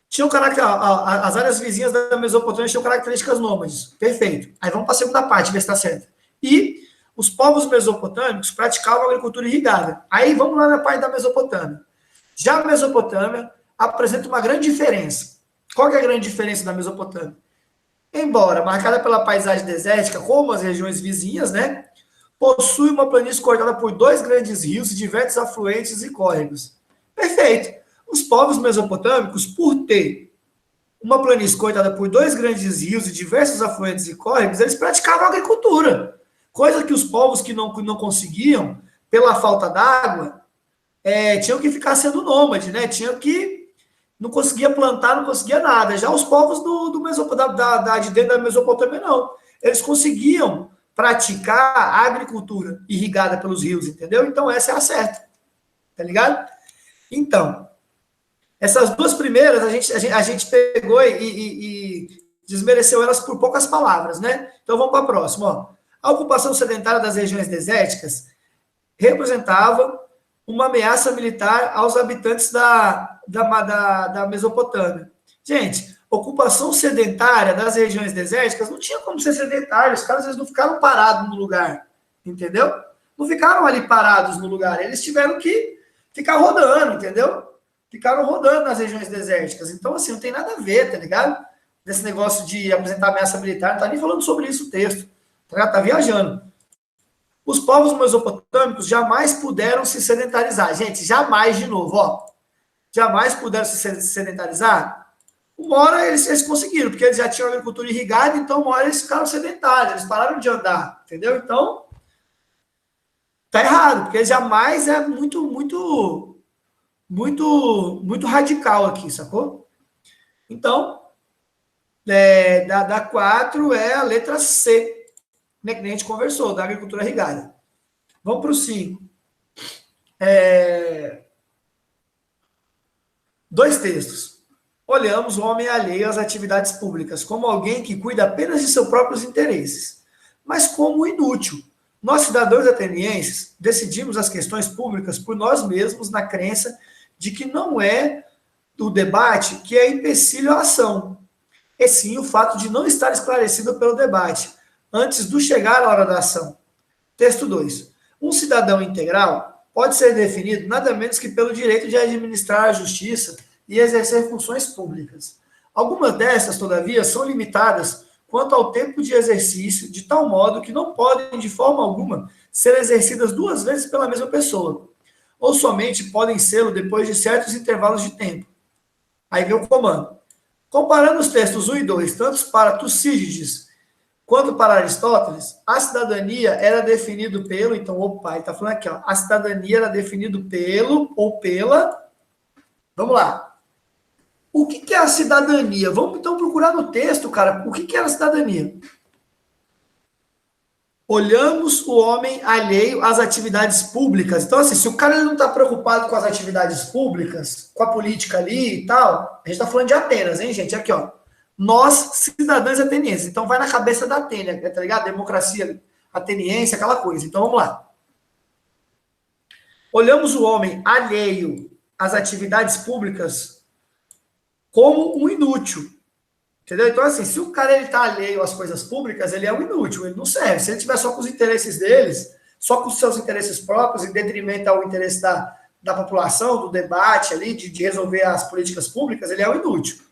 Tinham as áreas vizinhas da Mesopotâmia tinham características nômades. Perfeito. Aí vamos para a segunda parte, ver se está certo. E os povos mesopotâmicos praticavam agricultura irrigada. Aí vamos lá na parte da Mesopotâmia. Já a Mesopotâmia apresenta uma grande diferença. Qual que é a grande diferença da Mesopotâmia? Embora marcada pela paisagem desértica, como as regiões vizinhas, né, possui uma planície cortada por 2 grandes rios e diversos afluentes e córregos. Perfeito. Os povos mesopotâmicos, por ter uma planície cortada por 2 grandes rios e diversos afluentes e córregos, eles praticavam agricultura. Coisa que os povos que não conseguiam, pela falta d'água, tinham que ficar sendo nômade, né? Tinham que não conseguia plantar, não conseguia nada. Já os povos de dentro da Mesopotâmia, não. Eles conseguiam praticar a agricultura irrigada pelos rios, entendeu? Então, essa é a certa. Tá ligado? Então, essas duas primeiras, a gente pegou e desmereceu elas por poucas palavras, né? Então, vamos para a próxima. Ó. A ocupação sedentária das regiões desérticas representava uma ameaça militar aos habitantes da Mesopotâmia. Gente, ocupação sedentária das regiões desérticas não tinha como ser sedentário, os caras eles não ficaram parados no lugar, entendeu? Não ficaram ali parados no lugar, eles tiveram que ficar rodando, entendeu? Ficaram rodando nas regiões desérticas. Então, assim, não tem nada a ver, tá ligado? Desse negócio de apresentar ameaça militar, não tá nem falando sobre isso o texto, tá viajando. Os povos mesopotâmicos jamais puderam se sedentarizar. Gente, jamais, de novo, ó. Jamais puderam se sedentarizar. Uma hora eles conseguiram, porque eles já tinham agricultura irrigada, então uma hora eles ficaram sedentários, eles pararam de andar, entendeu? Então, tá errado, porque jamais é muito radical aqui, sacou? Então, da 4 é a letra C, né, que a gente conversou, da agricultura irrigada. Vamos para o 5. 2 textos. Olhamos o homem alheio às atividades públicas como alguém que cuida apenas de seus próprios interesses, mas como inútil. Nós, cidadãos atenienses, decidimos as questões públicas por nós mesmos na crença de que não é o debate que é empecilho à ação, e sim o fato de não estar esclarecido pelo debate, antes do chegar a hora da ação. Texto 2. Um cidadão integral pode ser definido nada menos que pelo direito de administrar a justiça e exercer funções públicas. Algumas dessas, todavia, são limitadas quanto ao tempo de exercício, de tal modo que não podem, de forma alguma, ser exercidas duas vezes pela mesma pessoa, ou somente podem ser depois de certos intervalos de tempo. Aí vem o comando. Comparando os textos 1 e 2, tanto para Tucídides quanto para Aristóteles, a cidadania era definido pelo, então, opa, ele está falando aqui, ó, a cidadania era definido pelo ou pela, vamos lá, o que é a cidadania? Vamos então procurar no texto, cara, o que é a cidadania? Olhamos o homem alheio às atividades públicas. Então, assim, se o cara não está preocupado com as atividades públicas, com a política ali e tal, a gente está falando de Atenas, hein, gente? Aqui, ó. Nós, cidadãos atenienses. Então, vai na cabeça da Atena, tá ligado? Democracia ateniense, aquela coisa. Então, vamos lá. Olhamos o homem alheio às atividades públicas como um inútil. Entendeu? Então, assim, se o cara ele tá alheio às coisas públicas, ele é um inútil, ele não serve. Se ele tiver só com os interesses deles, só com os seus interesses próprios, em detrimento ao interesse da população, do debate ali, de resolver as políticas públicas, ele é um inútil.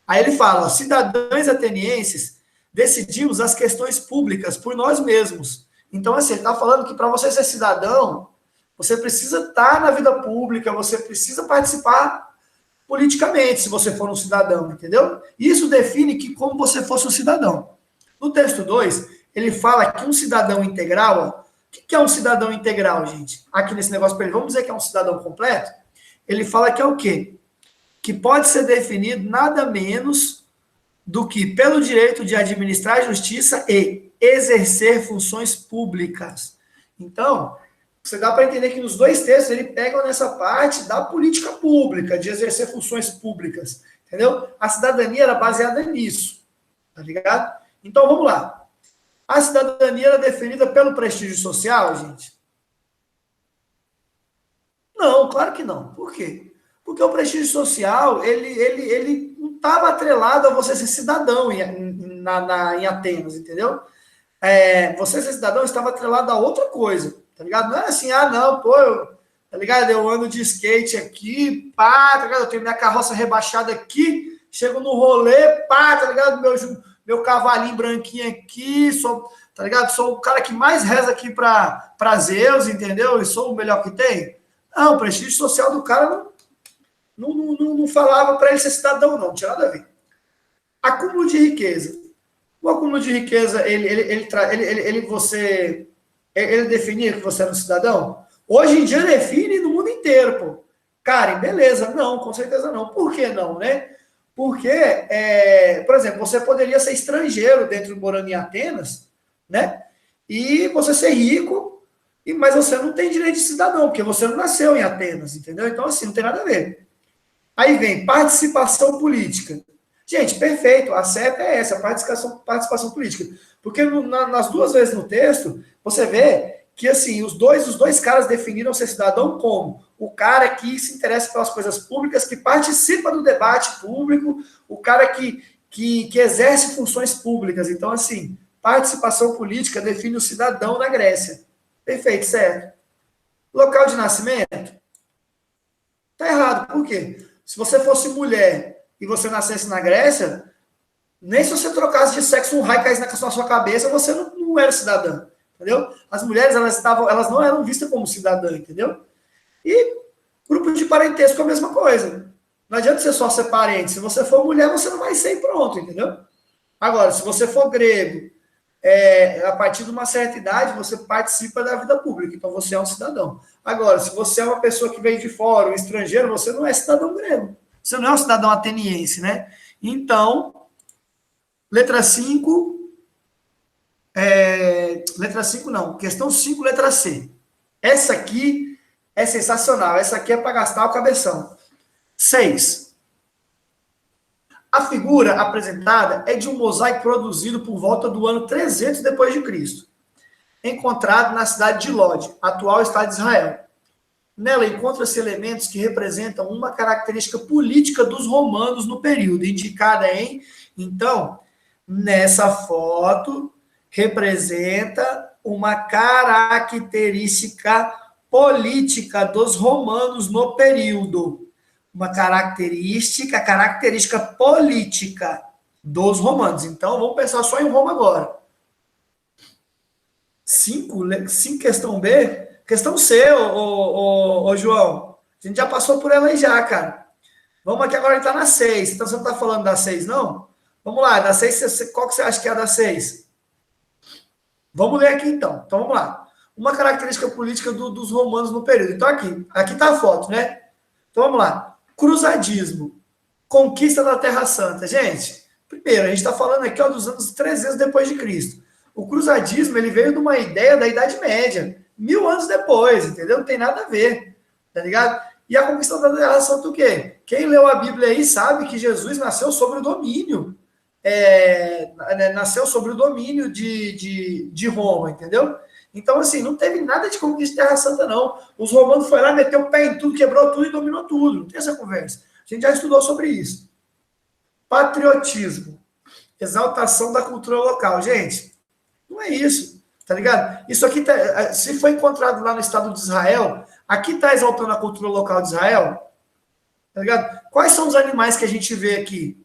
Aí ele fala, ó, cidadãos atenienses, decidimos as questões públicas por nós mesmos. Então, assim, ele está falando que para você ser cidadão, você precisa estar na vida pública, você precisa participar politicamente, se você for um cidadão, entendeu? Isso define que como você fosse um cidadão. No texto 2, ele fala que um cidadão integral, ó, o que é um cidadão integral, gente? Aqui nesse negócio para ele, vamos dizer que é um cidadão completo? Ele fala que é o quê? Que pode ser definido nada menos do que pelo direito de administrar a justiça e exercer funções públicas. Então, você dá para entender que nos dois textos ele pega nessa parte da política pública, de exercer funções públicas, entendeu? A cidadania era baseada nisso, tá ligado? Então, vamos lá. A cidadania era definida pelo prestígio social, gente? Não, claro que não. Por quê? Porque o prestígio social, ele não estava atrelado a você ser cidadão em Atenas, entendeu? Você ser cidadão estava atrelado a outra coisa, tá ligado? Não é assim, não, pô, tá ligado? Eu ando de skate aqui, pá, tá ligado? Eu tenho minha carroça rebaixada aqui, chego no rolê, pá, tá ligado? Meu cavalinho branquinho aqui, tá ligado? Sou o cara que mais reza aqui pra Zeus, entendeu? E sou o melhor que tem. Não, o prestígio social do cara não falava para ele ser cidadão, não tinha nada a ver. Acúmulo de riqueza. O acúmulo de riqueza, ele definia que você era um cidadão? Hoje em dia define no mundo inteiro, pô. Karen, beleza. Não, com certeza não. Por que não, né? Porque, por exemplo, você poderia ser estrangeiro dentro morando em Atenas, né? E você ser rico, mas você não tem direito de cidadão, porque você não nasceu em Atenas, entendeu? Então, assim, não tem nada a ver. Aí vem participação política. Gente, perfeito, a certa é essa, participação política. Porque nas duas vezes no texto, você vê que assim, os dois caras definiram ser cidadão como o cara que se interessa pelas coisas públicas, que participa do debate público, o cara que exerce funções públicas. Então, assim, participação política define o cidadão na Grécia. Perfeito, certo. Local de nascimento? Tá errado, por quê? Se você fosse mulher e você nascesse na Grécia, nem se você trocasse de sexo, um raio caísse na sua cabeça, você não era cidadã, entendeu? As mulheres, elas não eram vistas como cidadã, entendeu? E grupo de parentesco é a mesma coisa. Não adianta você só ser parente. Se você for mulher, você não vai ser e pronto, entendeu? Agora, se você for grego, a partir de uma certa idade, você participa da vida pública, então você é um cidadão. Agora, se você é uma pessoa que veio de fora, um estrangeiro, você não é cidadão grego. Você não é um cidadão ateniense, né? Então, letra 5, letra 5 não, questão 5, letra C. Essa aqui é sensacional, essa aqui é para gastar o cabeção. 6. A figura apresentada é de um mosaico produzido por volta do ano 300 depois de Cristo, encontrado na cidade de Lode, atual Estado de Israel. Nela encontra-se elementos que representam uma característica política dos romanos no período, indicada em... Então, nessa foto, representa uma característica política dos romanos no período. Uma característica política. dos romanos. Então, vamos pensar só em Roma agora. 5 questão B. Questão C, ô, João. A gente já passou por ela aí já, cara. Vamos aqui agora, a gente tá na 6. Então, você não tá falando da 6, não? Vamos lá, da 6, qual que você acha que é a da 6? Vamos ler aqui, então. Então, vamos lá. Uma característica política dos romanos no período. Então, aqui tá a foto, né? Então, vamos lá. Cruzadismo. Conquista da Terra Santa. Gente, primeiro, a gente está falando aqui dos anos 300 depois de Cristo. O cruzadismo, ele veio de uma ideia da Idade Média, 1000 anos depois, entendeu? Não tem nada a ver, tá ligado? E a conquista da Terra Santa o quê? Quem leu a Bíblia aí sabe que Jesus nasceu sobre o domínio, nasceu sobre o domínio de Roma, entendeu? Então, assim, não teve nada de conquista de Terra Santa, não. Os romanos foram lá, meteu o pé em tudo, quebrou tudo e dominou tudo. Não tem essa conversa. A gente já estudou sobre isso. Patriotismo. Exaltação da cultura local. Gente, não é isso, tá ligado? Isso aqui, se foi encontrado lá no estado de Israel, aqui está exaltando a cultura local de Israel, tá ligado? Quais são os animais que a gente vê aqui?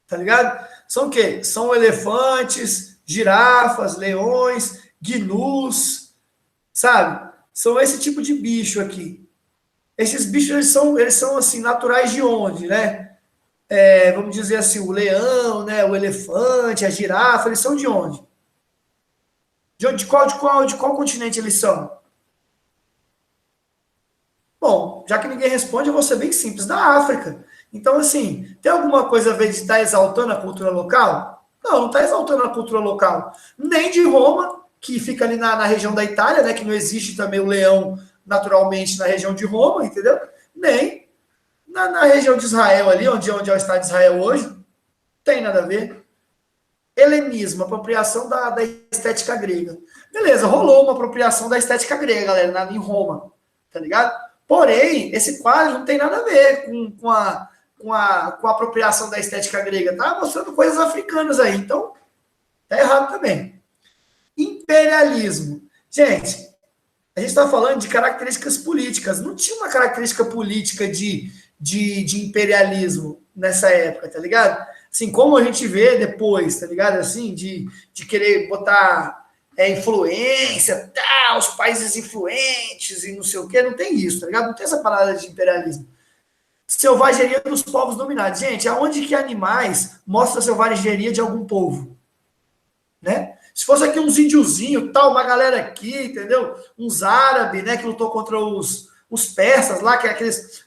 Tá ligado? São o quê? São elefantes, girafas, leões, gnus, sabe? São esse tipo de bicho aqui. Esses bichos, eles são assim, naturais de onde, né? Vamos dizer assim, o leão, né? O elefante, a girafa, eles são de onde? De qual continente eles são? Bom, já que ninguém responde, eu vou ser bem simples, da África. Então, assim, tem alguma coisa a ver de estar exaltando a cultura local? Não, não está exaltando a cultura local. Nem de Roma, que fica ali na região da Itália, né? Que não existe também o leão naturalmente na região de Roma, entendeu? Nem na região de Israel ali, onde é o Estado de Israel hoje, não tem nada a ver. Helenismo, apropriação da estética grega. Beleza, rolou uma apropriação da estética grega, galera, em Roma, tá ligado? Porém, esse quadro não tem nada a ver com a apropriação da estética grega, tá mostrando coisas africanas aí, então tá errado também. Imperialismo. Gente, a gente está falando de características políticas, não tinha uma característica política de imperialismo nessa época, tá ligado? Assim, como a gente vê depois, tá ligado? Assim, de querer botar influência, os países influentes e não sei o quê, não tem isso, tá ligado? Não tem essa parada de imperialismo. Selvageria dos povos dominados. Gente, aonde que animais mostram a selvageria de algum povo? Né? Se fosse aqui uns índiozinhos, tal, uma galera aqui, entendeu? Uns árabes, né, que lutou contra os persas lá, que é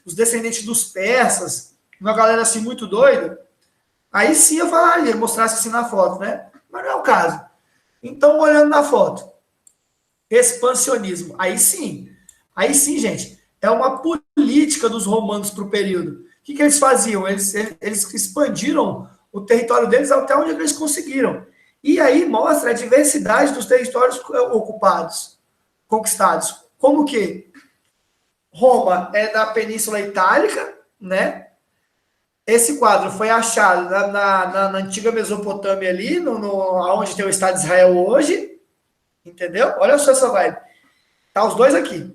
os descendentes dos persas, uma galera assim muito doida, aí sim eu falaria, mostrasse assim na foto, né? Mas não é o caso. Então, olhando na foto, expansionismo, aí sim, gente, é uma política dos romanos para o período. O que eles faziam? Eles expandiram o território deles até onde eles conseguiram. E aí mostra a diversidade dos territórios ocupados, conquistados. Como que Roma é da Península Itálica, né? Esse quadro foi achado na antiga Mesopotâmia ali, onde tem o Estado de Israel hoje, entendeu? Olha só essa vibe. Tá os dois aqui.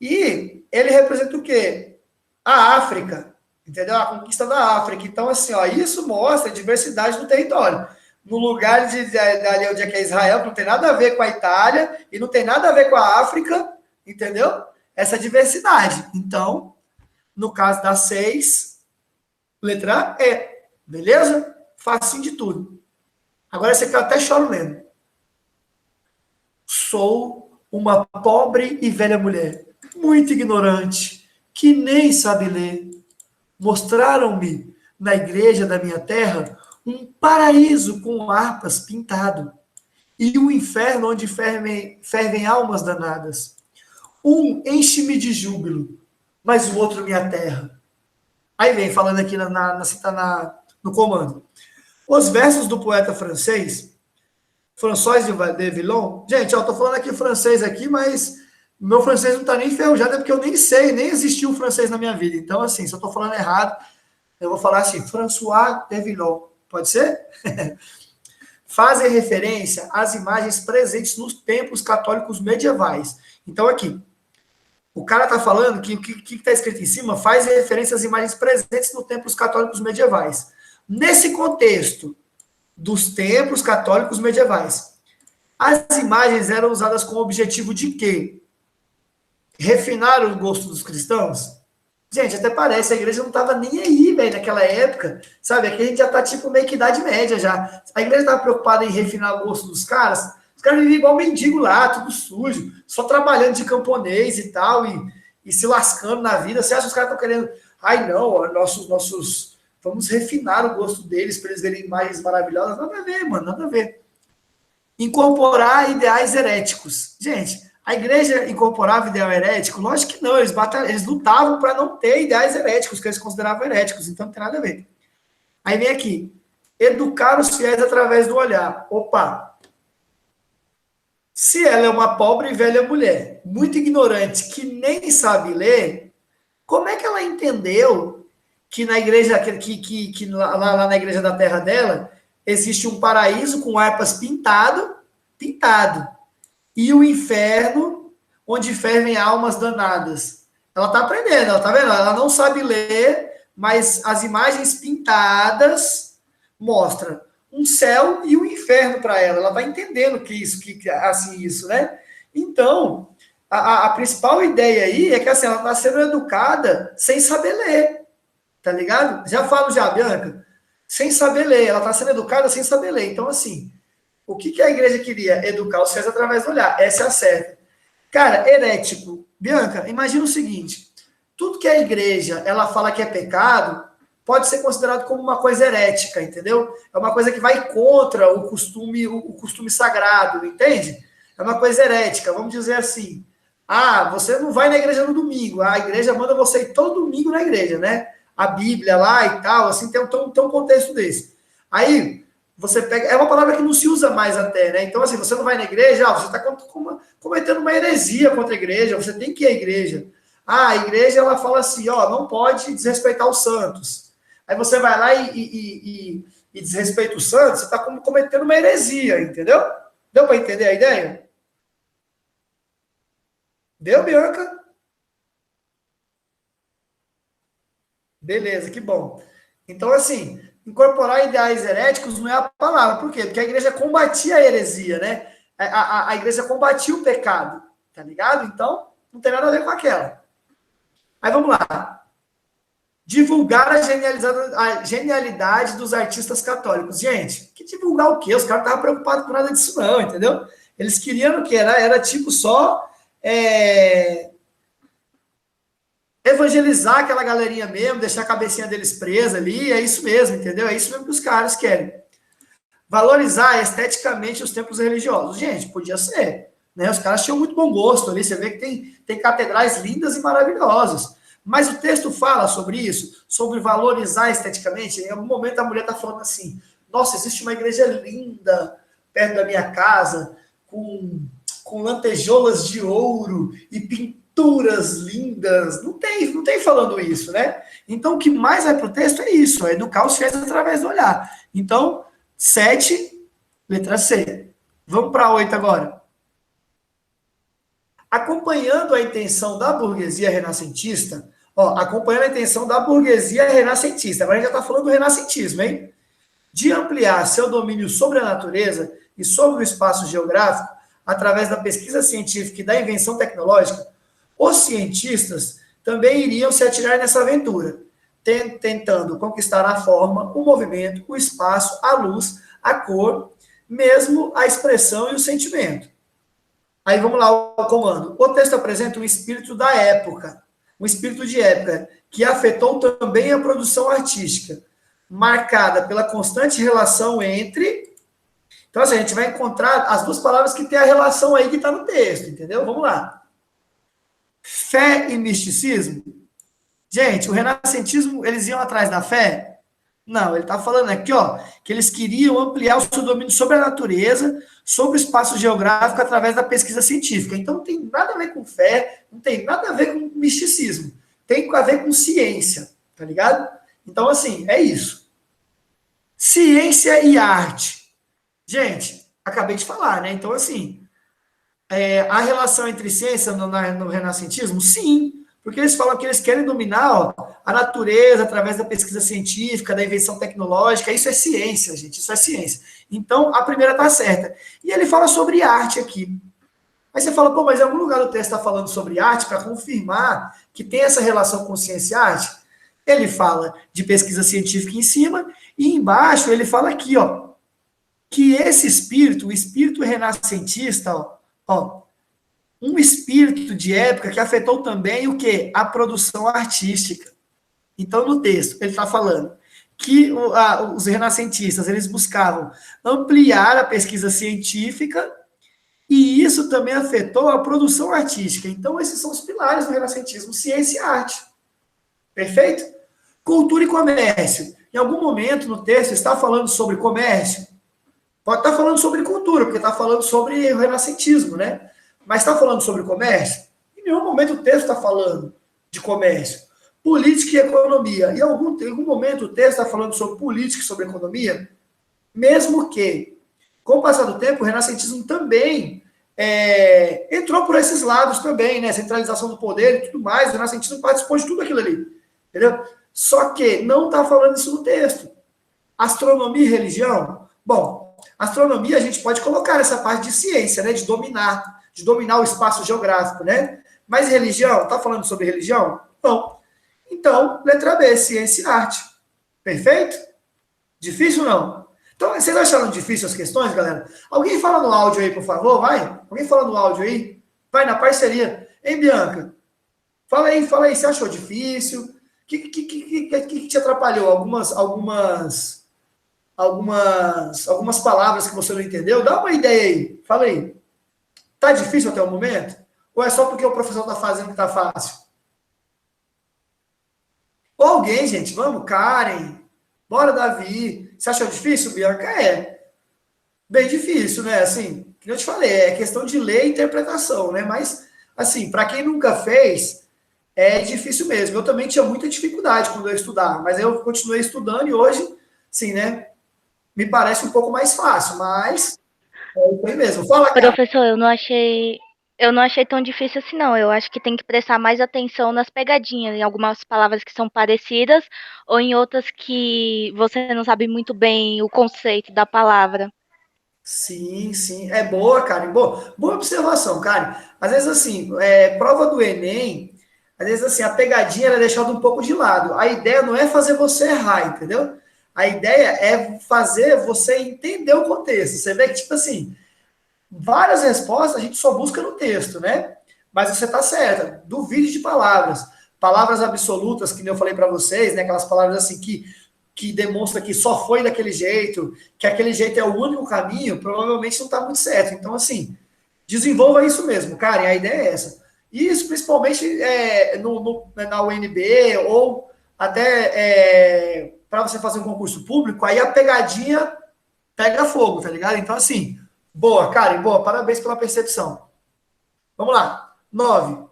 E ele representa o quê? A África, entendeu? A conquista da África. Então, assim, ó, isso mostra a diversidade do território. No lugar ali onde é que é Israel, que não tem nada a ver com a Itália e não tem nada a ver com a África, entendeu? Essa diversidade. Então, no caso da 6, letra A, beleza? Facinho de tudo. Agora esse aqui eu até choro lendo. Sou uma pobre e velha mulher, muito ignorante, que nem sabe ler. Mostraram-me, na igreja da minha terra, um paraíso com harpas pintado, e um inferno onde fervem almas danadas. Um enche-me de júbilo, mas o outro me aterra. Aí vem falando aqui no comando. Os versos do poeta francês, François de Villon, gente, eu estou falando aqui francês aqui, mas meu francês não está nem enferrujado, é porque eu nem sei, nem existiu francês na minha vida. Então, assim, se eu estou falando errado, eu vou falar assim, François de Villon. Pode ser? Fazem referência às imagens presentes nos templos católicos medievais. Então, aqui, o cara está falando que o que está escrito em cima faz referência às imagens presentes nos templos católicos medievais. Nesse contexto dos templos católicos medievais, as imagens eram usadas com o objetivo de quê? Refinar o gosto dos cristãos? Gente, até parece, a igreja não estava nem aí, velho, naquela época, sabe? Aqui a gente já tá tipo meio que idade média já. A igreja estava preocupada em refinar o gosto dos caras, os caras viviam igual mendigo lá, tudo sujo, só trabalhando de camponês e tal, e se lascando na vida. Você acha que os caras estão querendo, ai não, ó, vamos refinar o gosto deles para eles verem imagens maravilhosas? Nada a ver, mano, nada a ver. Incorporar ideais heréticos. Gente, a igreja incorporava ideal herético? Lógico que não, eles lutavam para não ter ideais heréticos, que eles consideravam heréticos, então não tem nada a ver. Aí vem aqui, educar os fiéis através do olhar. Opa! Se ela é uma pobre e velha mulher, muito ignorante, que nem sabe ler, como é que ela entendeu que na igreja, que lá na igreja da terra dela, existe um paraíso com harpas pintado, e o inferno, onde fervem almas danadas? Ela está aprendendo, ela tá vendo? Ela não sabe ler, mas as imagens pintadas mostram um céu e um inferno para ela. Ela vai entendendo isso, né? Então, a principal ideia aí é que assim, ela está sendo educada sem saber ler, tá ligado? Já falo já, Bianca, sem saber ler. Ela está sendo educada sem saber ler. Então, assim, o que a igreja queria? Educar os fiéis através do olhar. Essa é a certa. Cara, herético. Bianca, imagina o seguinte, tudo que a igreja ela fala que é pecado pode ser considerado como uma coisa herética, entendeu? É uma coisa que vai contra o costume sagrado, entende? É uma coisa herética, vamos dizer assim. Ah, você não vai na igreja no domingo, a igreja manda você ir todo domingo na igreja, né? A Bíblia lá e tal, assim, tem um contexto desse. Aí, você pega, é uma palavra que não se usa mais até, né? Então, assim, você não vai na igreja, você está cometendo uma heresia contra a igreja, você tem que ir à igreja. Ah, a igreja, ela fala assim, ó, não pode desrespeitar os santos. Aí você vai lá e desrespeita os santos, você está cometendo uma heresia, entendeu? Deu para entender a ideia? Deu, Bianca? Beleza, que bom. Então, assim, incorporar ideais heréticos não é a palavra. Por quê? Porque a igreja combatia a heresia, né? A igreja combatia o pecado, tá ligado? Então, não tem nada a ver com aquela. Aí vamos lá. Divulgar a genialidade dos artistas católicos. Gente, que divulgar o quê? Os caras não estavam preocupados com nada disso, não, entendeu? Eles queriam o quê? Era tipo só evangelizar aquela galerinha mesmo, deixar a cabecinha deles presa ali, é isso mesmo, entendeu? É isso mesmo que os caras querem. Valorizar esteticamente os templos religiosos. Gente, podia ser, né? Os caras tinham muito bom gosto ali, você vê que tem catedrais lindas e maravilhosas. Mas o texto fala sobre isso, sobre valorizar esteticamente. Em algum momento a mulher está falando assim, nossa, existe uma igreja linda perto da minha casa, com lantejoulas de ouro e pinturas lindas. Não tem falando isso, né? Então, o que mais vai para o texto é isso, é educar os fiéis através do olhar. Então, 7, letra C. Vamos para 8 agora. Acompanhando a intenção da burguesia renascentista, acompanhando a intenção da burguesia renascentista, agora a gente já está falando do renascentismo, hein? De ampliar seu domínio sobre a natureza e sobre o espaço geográfico, através da pesquisa científica e da invenção tecnológica, os cientistas também iriam se atirar nessa aventura, tentando conquistar a forma, o movimento, o espaço, a luz, a cor, mesmo a expressão e o sentimento. Aí vamos lá, o comando. O texto apresenta um espírito da época, um espírito de época, que afetou também a produção artística, marcada pela constante relação entre... Então, assim, a gente vai encontrar as duas palavras que tem a relação aí que está no texto, entendeu? Vamos lá. Fé e misticismo. Gente, o renascentismo, eles iam atrás da fé? Não, ele está falando aqui, que eles queriam ampliar o seu domínio sobre a natureza, sobre o espaço geográfico através da pesquisa científica. Então, não tem nada a ver com fé, não tem nada a ver com misticismo. Tem a ver com ciência, tá ligado? Então, assim, é isso. Ciência e arte. Gente, acabei de falar, né? Então, assim, a relação entre ciência no renascentismo, sim, Porque eles falam que eles querem dominar, ó, a natureza através da pesquisa científica, da invenção tecnológica. Isso é ciência, gente, isso é ciência. Então, a primeira está certa. E ele fala sobre arte aqui. Aí você fala, pô, mas em algum lugar do texto está falando sobre arte para confirmar que tem essa relação com ciência e arte? Ele fala de pesquisa científica em cima, e embaixo ele fala aqui, ó, que esse espírito, o espírito renascentista, ó, um espírito de época que afetou também o quê? A produção artística. Então, no texto, ele está falando que os renascentistas, eles buscavam ampliar a pesquisa científica, e isso também afetou a produção artística. Então, esses são os pilares do renascentismo, ciência e arte. Perfeito? Cultura e comércio. Em algum momento no texto está falando sobre comércio? Pode estar falando sobre cultura, porque está falando sobre o renascentismo, né? Mas está falando sobre comércio? Em nenhum momento o texto está falando de comércio. Política e economia. Em algum momento o texto está falando sobre política e sobre economia? Mesmo que, com o passar do tempo, o renascentismo também entrou por esses lados também, né? Centralização do poder e tudo mais. O renascentismo participou de tudo aquilo ali. Entendeu? Só que não está falando isso no texto. Astronomia e religião? Bom, astronomia a gente pode colocar essa parte de ciência, né? De dominar o espaço geográfico, né? Mas religião, está falando sobre religião? Não. Então, letra B, ciência e arte. Perfeito? Difícil ou não? Então, vocês acharam difícil as questões, galera? Alguém fala no áudio aí, por favor, vai? Alguém fala no áudio aí? Vai na parceria. Hein, Bianca? Fala aí, você achou difícil? O que te atrapalhou? Algumas palavras que você não entendeu? Dá uma ideia aí. Fala aí. Tá difícil até o momento? Ou é só porque o professor tá fazendo que tá fácil? Ou alguém, gente, vamos, Karen. Bora, Davi. Você achou difícil, Bianca? É. Bem difícil, né? Assim, que eu te falei, é questão de ler e interpretação, né? Mas, assim, para quem nunca fez, é difícil mesmo. Eu também tinha muita dificuldade quando eu estudava, mas eu continuei estudando e hoje, sim, né? Me parece um pouco mais fácil, mas é isso aí mesmo. Fala, cara. Professor, eu não achei tão difícil assim, não. Eu acho que tem que prestar mais atenção nas pegadinhas, em algumas palavras que são parecidas ou em outras que você não sabe muito bem o conceito da palavra. Sim, sim. É boa, cara. Boa observação, cara. Às vezes, assim, prova do Enem, às vezes, assim, a pegadinha é deixada um pouco de lado. A ideia não é fazer você errar, entendeu? A ideia é fazer você entender o contexto. Você vê que, tipo assim, várias respostas a gente só busca no texto, né? Mas você está certa. Duvide de palavras. Palavras absolutas, que nem eu falei para vocês, né? Aquelas palavras assim que demonstra que só foi daquele jeito, que aquele jeito é o único caminho, provavelmente não está muito certo. Então, assim, desenvolva isso mesmo, cara. E a ideia é essa. E isso principalmente na UNB ou até para você fazer um concurso público, aí a pegadinha pega fogo, tá ligado? Então, assim, boa, Karen, boa. Parabéns pela percepção. Vamos lá. 9.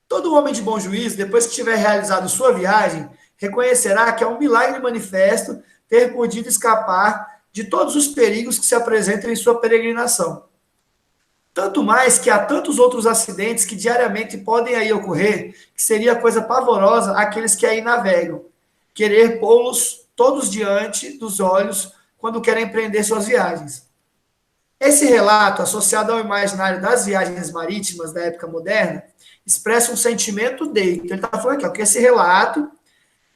Todo homem de bom juízo, depois que tiver realizado sua viagem, reconhecerá que é um milagre manifesto ter podido escapar de todos os perigos que se apresentam em sua peregrinação. Tanto mais que há tantos outros acidentes que diariamente podem aí ocorrer, que seria coisa pavorosa àqueles que aí navegam, querer pô-los todos diante dos olhos quando querem empreender suas viagens. Esse relato, associado ao imaginário das viagens marítimas da época moderna, expressa um sentimento de. Então, ele está falando aqui, ó, que esse relato,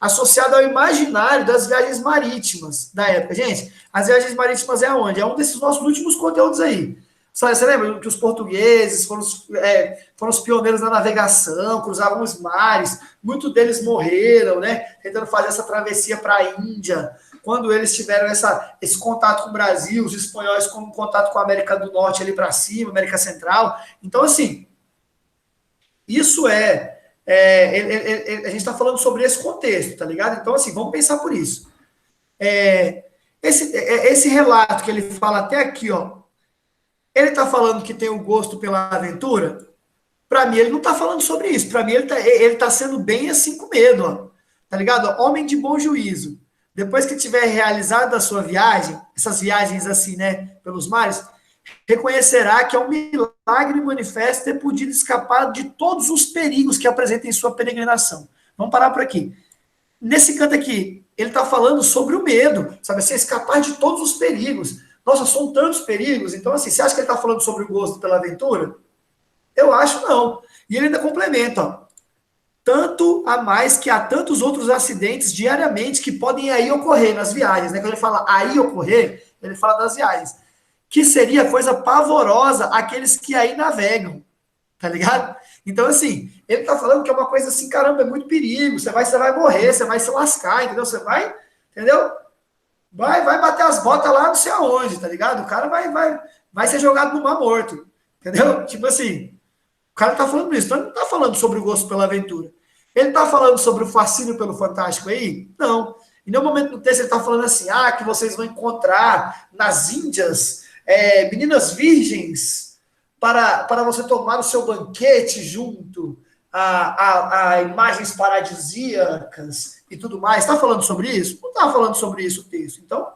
associado ao imaginário das viagens marítimas da época. Gente, as viagens marítimas é aonde? É um desses nossos últimos conteúdos aí. Você lembra que os portugueses foram os pioneiros na navegação, cruzavam os mares, muitos deles morreram, né? Tentando fazer essa travessia para a Índia. Quando eles tiveram esse contato com o Brasil, os espanhóis com contato com a América do Norte ali para cima, América Central. Então, assim, isso a gente está falando sobre esse contexto, tá ligado? Então, assim, vamos pensar por isso. Esse relato que ele fala até aqui, ó, ele está falando que tem o gosto pela aventura? Para mim, ele não está falando sobre isso. Para mim, ele tá sendo bem assim com medo, ó. Tá ligado? Homem de bom juízo. Depois que tiver realizado a sua viagem, essas viagens assim, né, pelos mares, reconhecerá que é um milagre manifesto ter podido escapar de todos os perigos que apresenta em sua peregrinação. Vamos parar por aqui. Nesse canto aqui, ele está falando sobre o medo, sabe assim, escapar de todos os perigos. Nossa, são tantos perigos. Então, assim, você acha que ele está falando sobre o gosto pela aventura? Eu acho não. E ele ainda complementa, ó. Tanto a mais que há tantos outros acidentes diariamente que podem aí ocorrer nas viagens, né? Quando ele fala aí ocorrer, ele fala das viagens. Que seria coisa pavorosa aqueles que aí navegam, tá ligado? Então, assim, ele tá falando que é uma coisa assim, caramba, é muito perigo, você vai morrer, você vai se lascar, entendeu? Você vai, entendeu? Vai bater as botas lá não sei aonde, tá ligado? O cara vai ser jogado no mar morto, entendeu? Tipo assim, o cara tá falando isso, então ele não tá falando sobre o gosto pela aventura. Ele tá falando sobre o fascínio pelo fantástico aí? Não. Em nenhum momento no texto ele tá falando assim, que vocês vão encontrar nas Índias meninas virgens para você tomar o seu banquete junto a imagens paradisíacas e tudo mais. Está falando sobre isso? Não está falando sobre isso o texto. Então,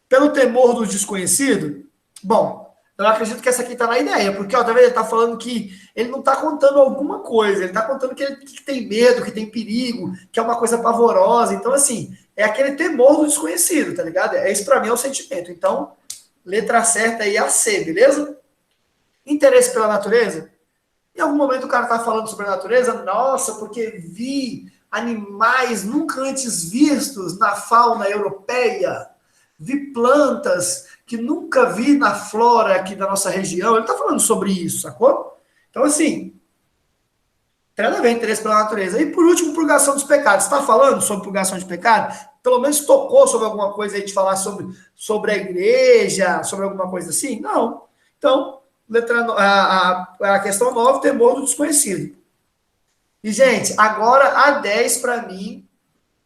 pelo temor do desconhecido, bom, eu acredito que essa aqui está na ideia, porque ó, tá vendo? Ele está falando que ele não está contando alguma coisa, ele está contando que tem medo, que tem perigo, que é uma coisa pavorosa. Então, assim, é aquele temor do desconhecido, tá ligado? Esse para mim é o sentimento. Então, letra certa aí é a C, beleza? Interesse pela natureza? Em algum momento o cara está falando sobre a natureza, nossa, porque vi animais nunca antes vistos na fauna europeia, vi plantas que nunca vi na flora aqui da nossa região. Ele está falando sobre isso, sacou? Então, assim, tem nada a ver interesse pela natureza. E por último, purgação dos pecados. Você está falando sobre purgação de pecado? Pelo menos tocou sobre alguma coisa aí de falar sobre a igreja, sobre alguma coisa assim? Não. Então, a questão 9, temor do desconhecido. E, gente, agora a 10 para mim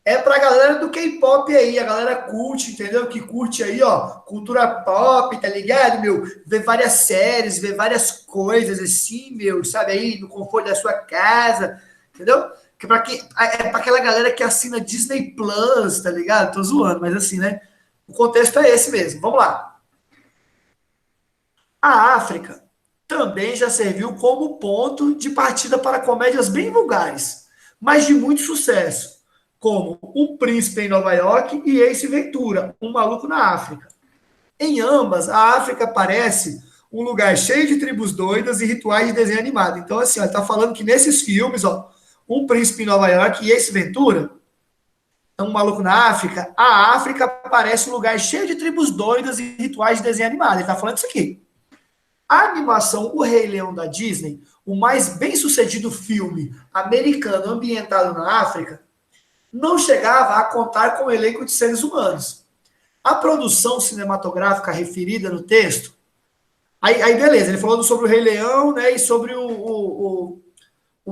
é pra galera do K-pop aí, a galera curte, entendeu? Que curte aí, ó, cultura pop, tá ligado, meu? Ver várias séries, ver várias coisas assim, meu, sabe aí, no conforto da sua casa, entendeu? Que é pra aquela galera que assina Disney Plus, tá ligado? Tô zoando, mas assim, né? O contexto é esse mesmo. Vamos lá. A África também já serviu como ponto de partida para comédias bem vulgares, mas de muito sucesso, como O Príncipe em Nova York e Ace Ventura, Um Maluco na África. Em ambas, a África parece um lugar cheio de tribos doidas e rituais de desenho animado. Então, assim, ele está falando que nesses filmes, ó, Um Príncipe em Nova York e Ace Ventura, Um Maluco na África, a África parece um lugar cheio de tribos doidas e rituais de desenho animado. Ele está falando isso aqui. A animação O Rei Leão da Disney, o mais bem-sucedido filme americano ambientado na África, não chegava a contar com um elenco de seres humanos. A produção cinematográfica referida no texto, aí beleza, ele falou sobre o Rei Leão, né, e sobre o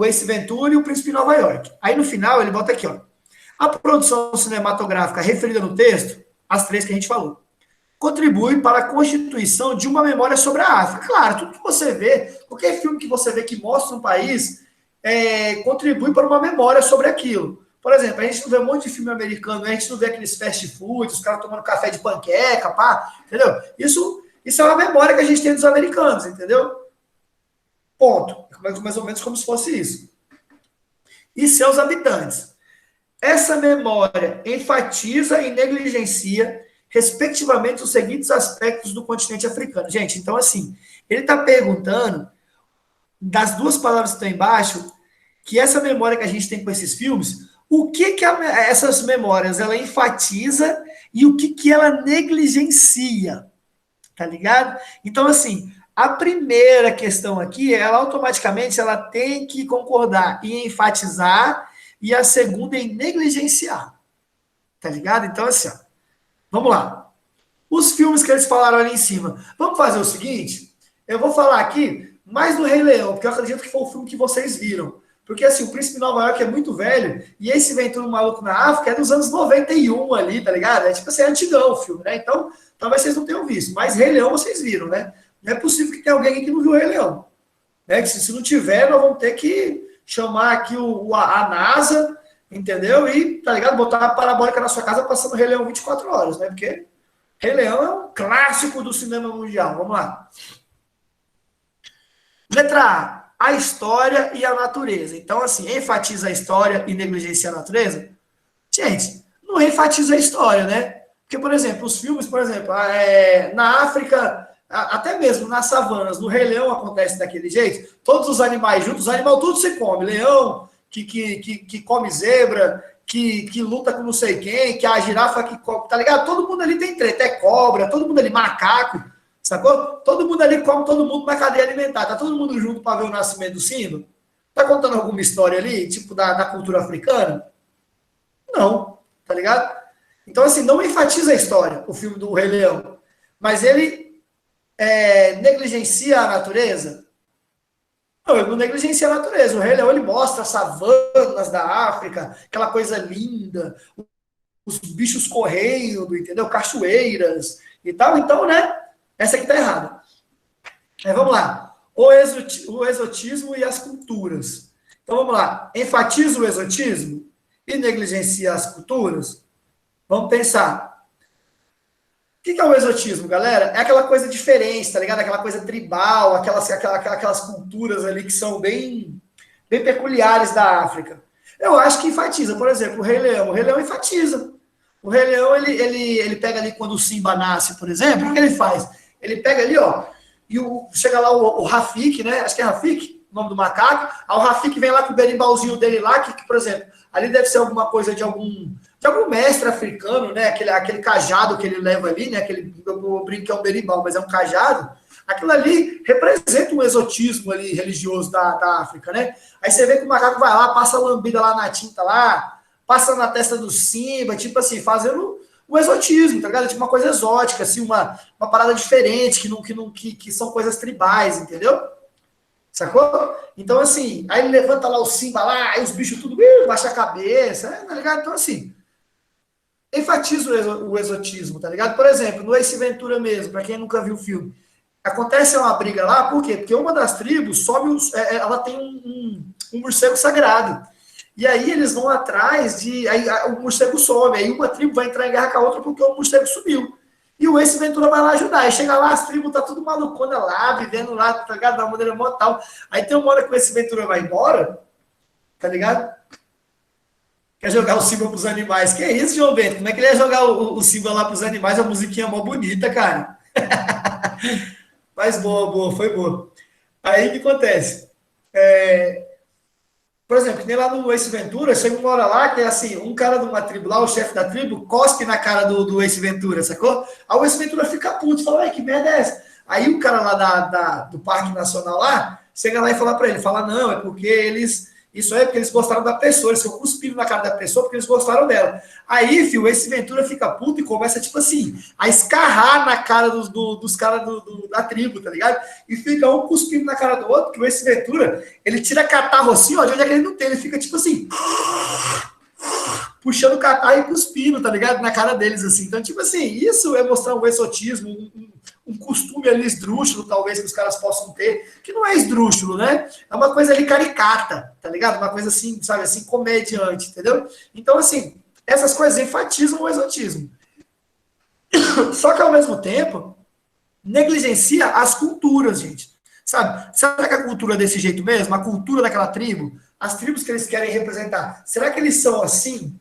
Ace Ventura e o Príncipe de Nova York. Aí no final ele bota aqui, ó, a produção cinematográfica referida no texto, as três que a gente falou, contribui para a constituição de uma memória sobre a África. Claro, tudo que você vê, qualquer filme que você vê que mostra um país, contribui para uma memória sobre aquilo. Por exemplo, a gente não vê um monte de filme americano, a gente não vê aqueles fast food, os caras tomando café de panqueca, pá, entendeu? Isso é uma memória que a gente tem dos americanos, entendeu? Ponto. Mais ou menos como se fosse isso. E seus habitantes. Essa memória enfatiza e negligencia respectivamente os seguintes aspectos do continente africano. Gente, então assim, ele está perguntando, das duas palavras que estão embaixo, que essa memória que a gente tem com esses filmes, o que essas memórias ela enfatiza e o que ela negligencia, tá ligado? Então assim, a primeira questão aqui, ela automaticamente ela tem que concordar em enfatizar e a segunda em negligenciar, tá ligado? Então assim, ó, vamos lá. Os filmes que eles falaram ali em cima. Vamos fazer o seguinte? Eu vou falar aqui mais do Rei Leão, porque eu acredito que foi o filme que vocês viram. Porque, assim, o Príncipe de Nova York é muito velho, e esse Ventura Maluco na África é dos anos 91 ali, tá ligado? É tipo assim, é antigão o filme, né? Então, talvez vocês não tenham visto. Mas Rei Leão vocês viram, né? Não é possível que tenha alguém aqui que não viu o Rei Leão. Né? Que se não tiver, nós vamos ter que chamar aqui a NASA, entendeu? E, tá ligado? Botar uma parabólica na sua casa passando o Rei Leão 24 horas, né? Porque Rei Leão é um clássico do cinema mundial. Vamos lá. Letra A história e a natureza. Então, assim, enfatiza a história e negligencia a natureza? Gente, não enfatiza a história, né? Porque, por exemplo, os filmes, por exemplo, na África, até mesmo nas savanas, no Rei Leão acontece daquele jeito, todos os animais juntos, os animais tudo se come, leão que come zebra, que luta com não sei quem, que a girafa que come, tá ligado? Todo mundo ali tem treta, é cobra, todo mundo ali macaco, sacou? Todo mundo ali come todo mundo na cadeia alimentar, tá todo mundo junto para ver o nascimento do Simba? Tá contando alguma história ali, tipo da cultura africana? Não, tá ligado? Então, assim, não enfatiza a história, o filme do Rei Leão, mas ele negligencia a natureza? Não, ele não negligencia a natureza. O Rei Leão, ele mostra as savanas da África, aquela coisa linda, os bichos correndo, entendeu? Cachoeiras e tal. Então, né? Essa aqui tá errada. Aí, vamos lá. O exotismo e as culturas. Então, vamos lá. Enfatiza o exotismo e negligencia as culturas? Vamos pensar. O que é o exotismo, galera? É aquela coisa diferente, tá ligado? Aquela coisa tribal, aquelas culturas ali que são bem peculiares da África. Eu acho que enfatiza. Por exemplo, o Rei Leão. O Rei Leão enfatiza. O Rei Leão, ele pega ali quando o Simba nasce, por exemplo, o que ele faz? Ele pega ali, ó, e chega lá o Rafik, né? Acho que é Rafik, o nome do macaco. Aí o Rafik vem lá com o berimbalzinho dele lá, que, por exemplo, ali deve ser alguma coisa de algum mestre africano, né? Aquele cajado que ele leva ali, né? Eu brinco que é um berimbau, mas é um cajado. Aquilo ali representa um exotismo ali religioso da África, né? Aí você vê que o macaco vai lá, passa a lambida lá na tinta lá, passa na testa do Simba, tipo assim, fazendo o exotismo, tá ligado? Tipo uma coisa exótica, assim, uma parada diferente, que são coisas tribais, entendeu? Sacou? Então, assim, aí ele levanta lá o Simba lá, aí os bichos tudo baixa a cabeça, tá ligado? Então, assim, enfatiza o exotismo, tá ligado? Por exemplo, no Ace Ventura mesmo, pra quem nunca viu o filme, acontece uma briga lá, por quê? Porque uma das tribos ela tem um morcego sagrado. E aí eles vão atrás aí o morcego some, aí uma tribo vai entrar em guerra com a outra porque o morcego sumiu. E o Ace Ventura vai lá ajudar. Aí chega lá, as tribos tá tudo malucona lá, vivendo lá, tá ligado? Da maneira mortal. Aí tem uma hora que o Ace Ventura vai embora, tá ligado? Quer jogar o Simba pros animais. Que é isso, João Bento? Como é que ele ia jogar o Simba lá pros animais? A musiquinha mó bonita, cara. Mas boa, foi boa. Aí o que acontece? Por exemplo, que nem lá no Ace Ventura, chega uma hora lá que é assim, um cara de uma tribo lá, o chefe da tribo, cospe na cara do Ace Ventura, sacou? Aí o Ace Ventura fica puto, fala, que merda é essa? Aí o cara lá do Parque Nacional lá, chega lá e fala pra ele, fala, não, é porque isso é porque eles gostaram da pessoa, eles ficam cuspindo na cara da pessoa porque eles gostaram dela. Aí, filho, esse Ventura fica puto e começa, tipo assim, a escarrar na cara dos caras da tribo, tá ligado? E fica um cuspindo na cara do outro, que o esse Ventura, ele tira catarro assim, ó, de onde é que ele não tem, ele fica, tipo assim, puxando catarro e cuspindo, tá ligado? Na cara deles, assim. Então, tipo assim, isso é mostrar um exotismo, um costume ali esdrúxulo, talvez, que os caras possam ter, que não é esdrúxulo, né? É uma coisa ali caricata, tá ligado? Uma coisa assim, sabe, assim, comediante, entendeu? Então, assim, essas coisas enfatizam o exotismo. Só que, ao mesmo tempo, negligencia as culturas, gente. Sabe? Será que a cultura é desse jeito mesmo? A cultura daquela tribo? As tribos que eles querem representar, será que eles são assim?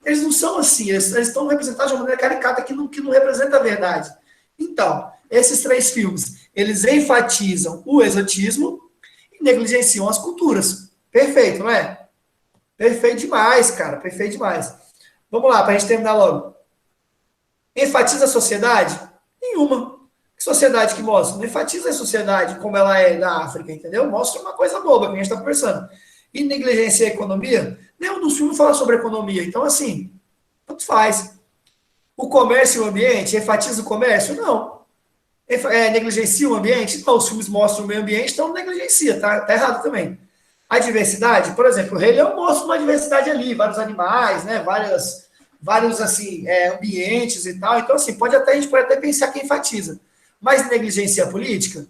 Eles não são assim, eles estão representados de uma maneira caricata que não representa a verdade. Então, esses três filmes, eles enfatizam o exotismo e negligenciam as culturas. Perfeito, não é? Perfeito demais, cara, perfeito demais. Vamos lá, para a gente terminar logo. Enfatiza a sociedade? Nenhuma. Que sociedade que mostra? Não enfatiza a sociedade como ela é na África, entendeu? Mostra uma coisa boba que a gente está conversando. E negligencia a economia? Nenhum dos filmes fala sobre economia. Então, assim, tanto faz. O comércio e o ambiente, enfatiza o comércio? Não. Negligencia o ambiente? Não, os filmes mostram o meio ambiente, então negligencia, tá errado também. A diversidade, por exemplo, o Rei Leão mostra uma diversidade ali, vários animais, né, vários assim, ambientes e tal. Então, assim, a gente pode até pensar que enfatiza. Mas negligencia a política?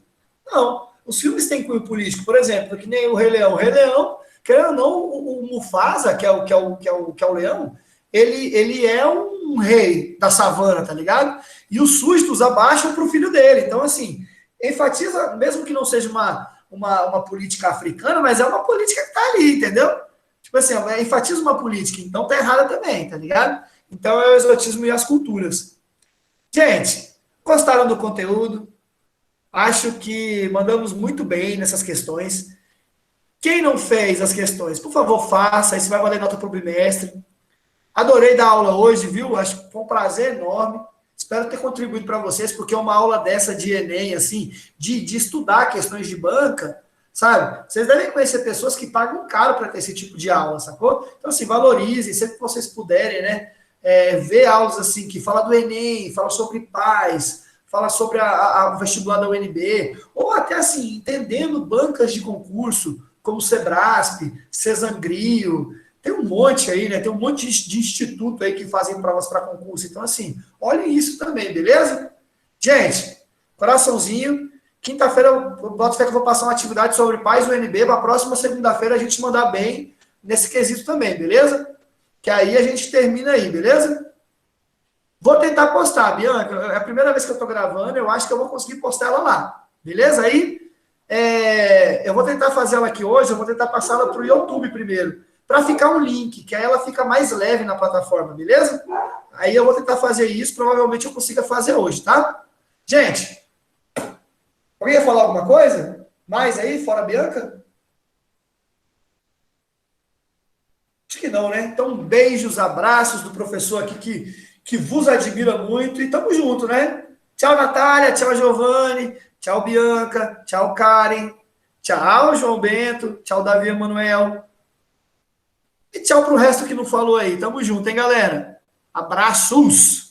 Não. Os filmes têm cunho político, por exemplo, que nem o Rei Leão. O Rei Leão, querendo ou não, o Mufasa, que é o leão, ele é um rei da savana, tá ligado? E os súditos abaixam para o filho dele. Então, assim, enfatiza, mesmo que não seja uma política africana, mas é uma política que tá ali, entendeu? Tipo assim, enfatiza uma política, então tá errada também, tá ligado? Então é o exotismo e as culturas. Gente, gostaram do conteúdo? Acho que mandamos muito bem nessas questões. Quem não fez as questões, por favor, faça. Isso vai valer nota para o bimestre. Adorei dar aula hoje, viu? Acho que foi um prazer enorme. Espero ter contribuído para vocês, porque uma aula dessa de Enem, assim, de estudar questões de banca, sabe? Vocês devem conhecer pessoas que pagam caro para ter esse tipo de aula, sacou? Então, assim, valorizem, sempre que vocês puderem, né? Ver aulas, assim, que fala do Enem, fala sobre paz, fala sobre o vestibular da UNB, ou até, assim, entendendo bancas de concurso, como o Sebrasp, Cesangrio, tem um monte aí, né? Tem um monte de instituto aí que fazem provas para concurso. Então, assim, olhem isso também, beleza? Gente, coraçãozinho. Quinta-feira eu boto fé que eu vou passar uma atividade sobre paz UNB. Para a próxima segunda-feira a gente mandar bem nesse quesito também, beleza? Que aí a gente termina aí, beleza? Vou tentar postar, Bianca. É a primeira vez que eu estou gravando, eu acho que eu vou conseguir postar ela lá. Beleza? Aí, eu vou tentar fazer ela aqui hoje, eu vou tentar passar ela para o YouTube primeiro, para ficar um link, que aí ela fica mais leve na plataforma, beleza? Aí eu vou tentar fazer isso, provavelmente eu consiga fazer hoje, tá? Gente, alguém ia falar alguma coisa? Mais aí, fora a Bianca? Acho que não, né? Então, beijos, abraços do professor aqui que vos admira muito e tamo junto, né? Tchau, Natália, tchau, Giovanni, tchau, Bianca, tchau, Karen, tchau, João Bento, tchau, Davi Emanuel. E tchau pro resto que não falou aí. Tamo junto, hein, galera? Abraços!